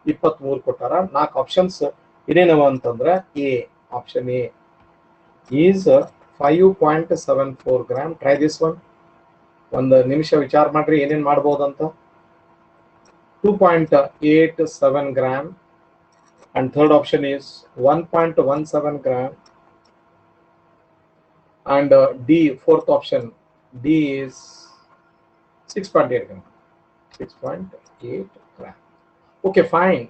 23 ಕೊಟ್ಟಾರ. 4 ಆಪ್ಷನ್ಸ್ ಏನೇನವ ಅಂತಂದ್ರ A option A is 5.74 gram. Try this one. ಒಂದು ನಿಮಿಷ ವಿಚಾರ ಮಾಡ್ರಿ ಏನೇನ್ ಮಾಡ್ಬೋದಂತ. 2.87 gram. And third option is 1.17 gram. And D, fourth option, D is 6.8 gram. 6.8 gram. Okay, fine.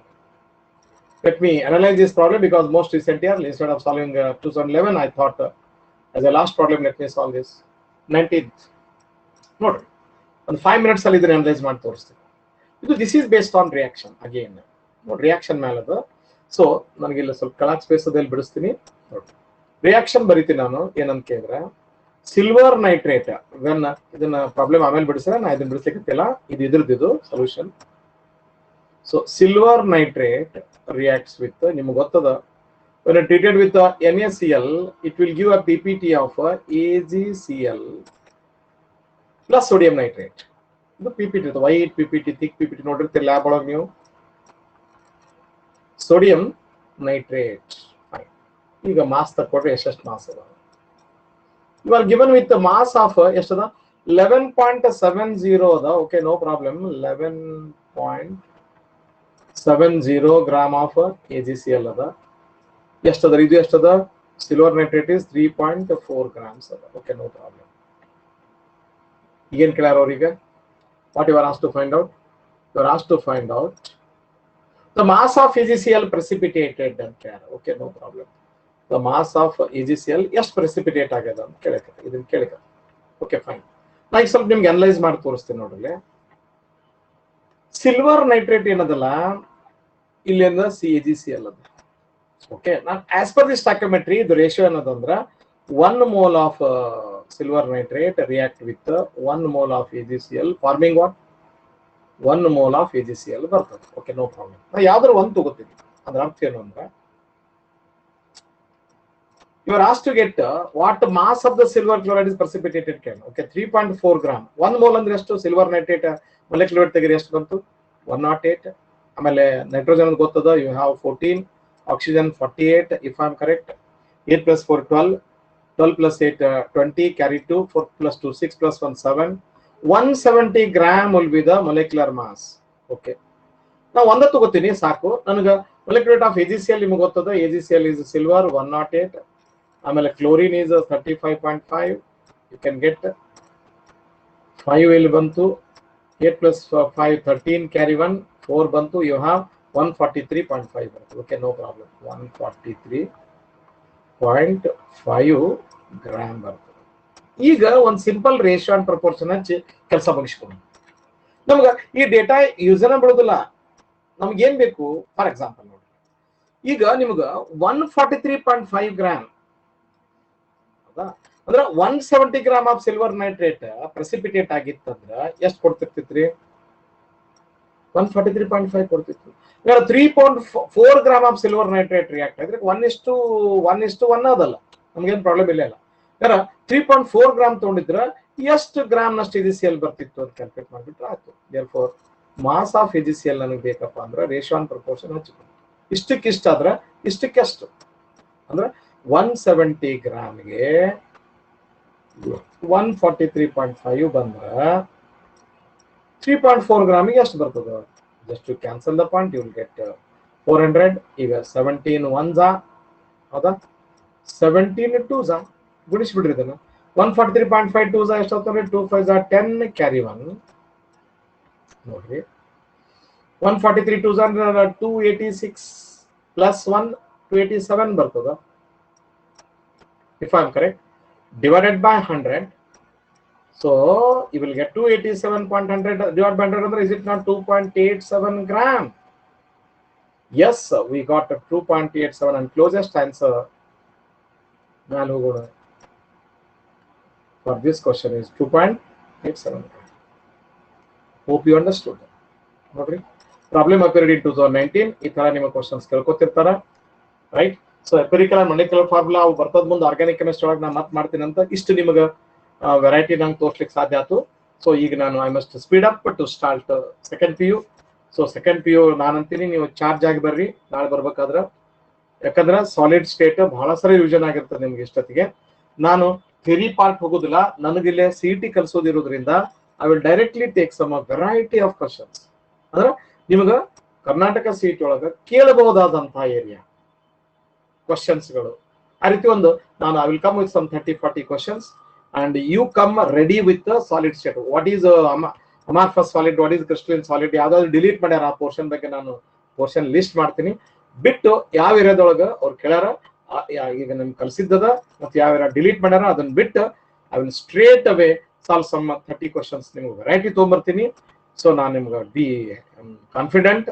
Let me analyze this problem because most recent year, instead of solving 2011, I thought as a last problem, let me solve this 19th. Note, on 5 minutes, I'll analyze my course. This is based on reaction again. Reaction malada. So ನನಗಿಲ್ಲ ಸ್ವಲ್ಪ ಕಲಾಕ್ ಸ್ಪೇಸದಲ್ಲಿ ಬಿಡಿಸ್ತೀನಿ. Reaction ಬರೀತೀನಿ ನಾನು. ಏನಂತ ಕೇಳಿದ್ರೆ silver nitrate ಇದನ್ನ problem ಆಮೇಲೆ ಬಿಡಿಸಿದ್ರೆ ನಾ ಇದನ್ನ ಬಿಡಿಸ್ಲಿಕ್ಕಿಲ್ಲ. ಇದು ಇದ್ರದ್ದು solution. So silver nitrate reacts with, ನಿಮ್ಗೆ ಗೊತ್ತದ, when treated with NaCl, it will give a PPT of AgCl plus sodium nitrate. ಇದು PPT, white PPT, thick PPT ನೋಡಿರ್ತೀರಿ ಲ್ಯಾಬ್ ಒಳಗೆ ನೀವು. Sodium nitrate. ಈಗ ಮಾಸ್ ತಕ್ಕೊಟ್ರೆ ಎಷ್ಟು ಮಾಸ್ ಅದ? You are given with mass of ಎಷ್ಟದ? 11.70 ಅದ. Okay, no problem. 11.70 gram of AgCl ಅದ. ಎಷ್ಟದ ಇದು? ಎಷ್ಟದ? ಸಿಲ್ವರ್ ನೈಟ್ರೇಟ್ ಇಸ್ 3.4 ಗ್ರಾಮ್ಸ್ ಅದ. Okay, no problem. ಏನ್ ಕೇಳ್ಯಾರ ಅವ್ರಿಗೆ? What you are asked to find out? You are asked to find out the mass of AgCl precipitated ಅಂತ ಕೇಳ್ಯಾರ. Okay, no problem. the mass of AgCl ಎಷ್ಟು precipitate ಆಗ್ಯದ ಅಂತ ಕೇಳಕತ್ತೆ. ಇದನ್ನ ಕೇಳಕ. Okay, fine. ನಾ ಈಗ ಸ್ವಲ್ಪ ನಿಮ್ಗೆ ಅನಲೈಸ್ ಮಾಡಿ ತೋರಿಸ್ತೀನಿ ನೋಡ್ರಿ. ಸಿಲ್ವರ್ ನೈಟ್ರೇಟ್ ಏನದಲ್ಲ, ಇಲ್ಲಿಂದ AgCl ಅದ. ಓಕೆ, ನಾನು ಆಸ್ ಪರ್ ದಿ ಸ್ಟಾಕ್ಯೋಮೆಟ್ರಿ ಇದು ರೇಷಿಯೋ ಏನದಂದ್ರ 1 mole of silver nitrate react with 1 mole of AgCl forming what? 1 mole of AgCl ಬರ್ತದೆ. Okay, no problem. ನಾ ಯಾವ್ದಾರು ಒಂದು ತಗೋತೀನಿ. ಅದ್ರ ಅರ್ಥ ಏನು ಅಂದ್ರೆ You are asked to get what mass of the silver chloride is precipitated can. Okay, 3.4 gram. 1 mole ಅಂದ್ರೆ ಎಷ್ಟು ಸಿಲ್ವರ್ ನೈಟ್ರೇಟ್ molecular weight ತೆಗೆರಿ ಎಷ್ಟು ಬಂತು 108. ಆಮೇಲೆ ನೈಟ್ರೋಜನ್ ಗೊತ್ತದ you have 14, oxygen 48 if I am correct. 8 plus 4 12, 12 plus 8 20, carry 2, 4 plus 2 6 plus 1 7. 170 gram will be the molecular mass. Okay, ನಾವು ಒಂದ ತಗೋತೀನಿ ಸಾಕು ನನಗೆ molecular weight of AgCl ನಿಮಗೆ ಗೊತ್ತದ AgCl is silver 108. ಆಮೇಲೆ chlorine is 35.5. you can get 5 ಇಲ್ಲಿ ಬಂತು 8 plus 5 13, carry 1 4 ಬಂತು you have 143.5 ಬಂತು. Okay, no problem. 143.5 ಗ್ರಾಮ್ ಬರ್ತದೆ. ಈಗ ಒಂದು ಸಿಂಪಲ್ ರೇಷಿಯೋ ಅಂಡ್ ಪ್ರಪೋರ್ಷನ್ ಹಚ್ಚಿ ಕೆಲಸ ಮುಗಿಸ್ಕೊಂಡು ನಮ್ಗೆ ಈ ಡೇಟಾ ಯೂಸನ ಬಿಡೋದಿಲ್ಲ. ನಮ್ಗೆ ಏನ್ ಬೇಕು ಫಾರ್ ಎಕ್ಸಾಂಪಲ್ ನೋಡಿ, ಈಗ ನಿಮ್ಗೆ 143.5 ಗ್ರಾಮ್ ಅಂದ್ರೆ 170 gram of silver nitrate precipitate ಆಗಿತ್ತಂದ್ರ ಎಷ್ಟು ಕೊಡ್ತಿರ್ತಿತ್ರಿ 143.5 ಕೊಡ್ತಿತ್ತು. 3.4 gram of silver nitrate react ಆಗಿದ್ರೆ 1:1 ಅದಲ್ಲ, ನಮ್ಗೇನು ಪ್ರಾಬ್ಲಮ್ ಇಲ್ಲ. 3.4 ಗ್ರಾಮ್ ತಗೊಂಡಿದ್ರ ಎಷ್ಟು ಗ್ರಾಮ್ ನಷ್ಟು AgCl ಬರ್ತಿತ್ತು ಅಂತ ಕ್ಯಾಲ್ಕುಲೇಟ್ ಮಾಡ್ಬಿಟ್ರೆ ಆಯ್ತು. ದೇರ್ಫೋರ್ ಮಾಸ್ ಆಫ್ AgCl ನನಗೆ ಬೇಕಪ್ಪ ಅಂದ್ರೆ ರೇಷಿಯೋ ಅಂಡ್ ಪ್ರಪೋರ್ಷನ್ ಹಚ್ಚಿಕೊಂಡು ಇಷ್ಟಕ್ಕಿಷ್ಟ ಆದ್ರೆ ಇಷ್ಟಕ್ಕೆಷ್ಟು ಅಂದ್ರೆ 170 ಗ್ರಾಮ್ಗೆ 143.5 ಬಂದ್ರೆ 3.4 ಗ್ರಾಮಿಗೆ ಎಷ್ಟು ಬರ್ತದೆ? Just to cancel the point you will get 400. ಈಗ 17 1s ಹೌದಾ, 17 2s ಗುಣಿಸ್ಬಿಡ್ರಿ ಇದನ್ನ. 143.5 2s ಎಷ್ಟು ಆಗ್ತದೆ? 2 5s 10, ಕ್ಯಾರಿ 1 ನೋಡ್ರಿ. 143 2s 286 ಪ್ಲಸ್ 1 287 ಬರ್ತದ if I am correct, divided by 100. So you will get 287.100 divided by 100. Is it not 2.87 gram? Yes, we got a 2.87 and closest answer for this question is 2.87 gram. Hope you understood. Okay. Problem occurred in 2019. ಈ ತರ ನಿಮ್ಮ questions ಕೇಳ್ಕೊತಿರ್ತಾರ, right? So empirical and molecular formula ಅವು ಬರ್ತದ ಮುಂದೆ organic chemistry ಒಳಗೆ ನಾನು ಮತ್ತೆ ಮಾಡ್ತೀನಿ ಅಂತ ಇಷ್ಟು ನಿಮಗೆ ವೆರೈಟಿ ನಂಗೆ ತೋರ್ಸ್ಲಿಕ್ಕೆ ಸಾಧ್ಯ ಆಯ್ತು. ಸೊ ಈಗ ನಾನು I must speed up to start second PU. So second PU ನಾನು ಅಂತೀನಿ ನೀವು ಚಾರ್ಜ್ ಆಗಿ ಬರ್ರಿ ನಾಳೆ ಬರ್ಬೇಕಾದ್ರೆ, ಯಾಕಂದ್ರೆ ಸಾಲಿಡ್ ಸ್ಟೇಟ್ ಬಹಳ ಸರಿ ಯೂಸನ್ ಆಗಿರ್ತದೆ ನಿಮ್ಗೆ ಇಷ್ಟೊತ್ತಿಗೆ. ನಾನು ಥಿಯರಿ ಪಾರ್ಟ್ ಹೋಗೋದಿಲ್ಲ, ನನಗಿಲ್ಲೇ CET ಕಲಿಸೋದಿರೋದ್ರಿಂದ I will directly take some variety of questions. ಅಂದ್ರೆ ನಿಮ್ಗೆ ಕರ್ನಾಟಕ CET ಒಳಗೆ ಕೇಳಬಹುದಾದಂತಹ ಏರಿಯಾ ಕ್ವಶನ್ಸ್ಗಳು ಆ ರೀತಿ ಒಂದು ನಾನು I will come with some 30-40 questions and you come ready with solid state. What is amorphous solid, what is crystalline solid, ಯಾವ್ದಾದ್ರು delete ಮಾಡ್ಯಾರ ಆ ಪೋರ್ಷನ್ ಬಗ್ಗೆ ನಾನು ಪೋರ್ಷನ್ ಲಿಸ್ಟ್ ಮಾಡ್ತೀನಿ. ಬಿಟ್ಟು ಯಾವ ಏರಿಯಾದೊಳಗೆ ಅವ್ರು ಕೇಳ್ಯಾರ ಈಗ ನಿಮ್ಗೆ ಕಲಿಸಿದ್ದದ ಮತ್ತೆ ಯಾವ ಏರಿಯಾ ಡಿಲೀಟ್ ಮಾಡ್ಯಾರ ಅದನ್ನ ಬಿಟ್ಟು I will straight away solve some 30 questions ನಿಮ್ಗೆ ವೆರೈಟಿ ತೊಗೊಂಬರ್ತೀನಿ. ಸೊ ನಾನು ನಿಮ್ಗೆ ಬಿ ಕಾನ್ಫಿಡೆಂಟ್,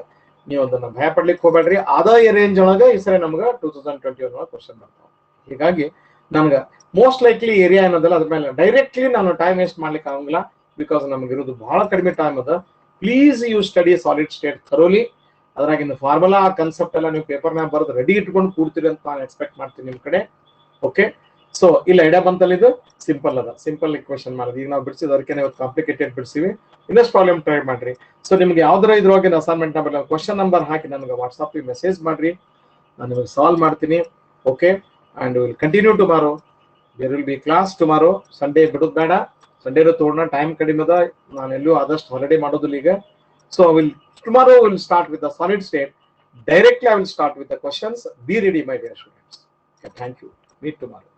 ನೀವು ಅದನ್ನ ಭಯ ಪಡ್ಲಿಕ್ಕೆ ಹೋಗ್ಬೇಡ್ರಿ. ಆದಾಯ ರೇಂಜ್ ಒಳಗೆ ಈ ಸರಿ ನಮ್ಗೆ 2021 ಕ್ವಶನ್ ಬರ್ತಾವ. ಹೀಗಾಗಿ ನಮ್ಗೆ ಮೋಸ್ಟ್ ಲೈಕ್ಲಿ ಏರಿಯಾ ಅನ್ನೋದಲ್ಲ, ಅದ್ರ ಮೇಲೆ ಡೈರೆಕ್ಟ್ಲಿ ನಾನು ಟೈಮ್ ವೇಸ್ಟ್ ಮಾಡ್ಲಿಕ್ಕೆ ಆಗಂಗಿಲ್ಲ, ಬಿಕಾಸ್ ನಮ್ಗೆ ಇರೋದು ಬಹಳ ಕಡಿಮೆ ಟೈಮ್ ಅದ. Please you study solid state thoroughly. ಅದ್ರಾಗಿಂದ ಫಾರ್ಮುಲಾ ಕಾನ್ಸೆಪ್ಟ್ ಎಲ್ಲ ನೀವು ಪೇಪರ್ನಾಗ ಬರೆದು ರೆಡಿ ಇಟ್ಕೊಂಡು ಕೂಡ್ತೀರಿ ಅಂತ ನಾನು ಎಕ್ಸ್ಪೆಕ್ಟ್ ಮಾಡ್ತೀನಿ ನಿಮ್ ಕಡೆ. ಓಕೆ, ಸೊ ಇಲ್ಲ ಐಡಿಯಾ ಬಂತಲ್ಲ, ಇದು ಸಿಂಪಲ್ ಅದ, ಸಿಂಪಲ್ ಇಕ್ವೇಶನ್ ಮಾಡೋದು. ಈಗ ನಾವು ಬಿಡಿಸಿದ ಅದಕ್ಕೆ ಇವತ್ತು ಕಾಂಪ್ಲಿಕೇಟೆಡ್ ಬಿಡಿಸಿವಿ. ಇನ್ನಷ್ಟು ಪ್ರಾಬ್ಲಮ್ ಟ್ರೈ ಮಾಡ್ರಿ. ಸೊ ನಿಮ್ಗೆ ಯಾವ್ದಾರ ಇದ್ರೊಳಗೆ ಅಸೈನ್ಮೆಂಟ್ ನಂಬರ್ ಕ್ವಶನ್ ನಂಬರ್ ಹಾಕಿ ನನಗೆ ವಾಟ್ಸ್ಆಪ್ ಮೆಸೇಜ್ ಮಾಡ್ರಿ, ನಾನು ನಿಮಗೆ ಸಾಲ್ವ್ ಮಾಡ್ತೀನಿ. Okay, and will continue tomorrow. There will be class tomorrow. Sunday ಬಿಡೋದು ಬೇಡ, ಸಂಡೇನು ತೋಡೋಣ, ಟೈಮ್ ಕಡಿಮೆ ಅದ, ನಾನು ಎಲ್ಲೂ ಆದಷ್ಟು ಹಾಲಿಡೇ ಮಾಡೋದಿಲ್ಲ ಈಗ. So tomorrow we'll start with the solid state. Directly I will start with the questions. Be ready, my dear students. Okay, thank you. Meet tomorrow.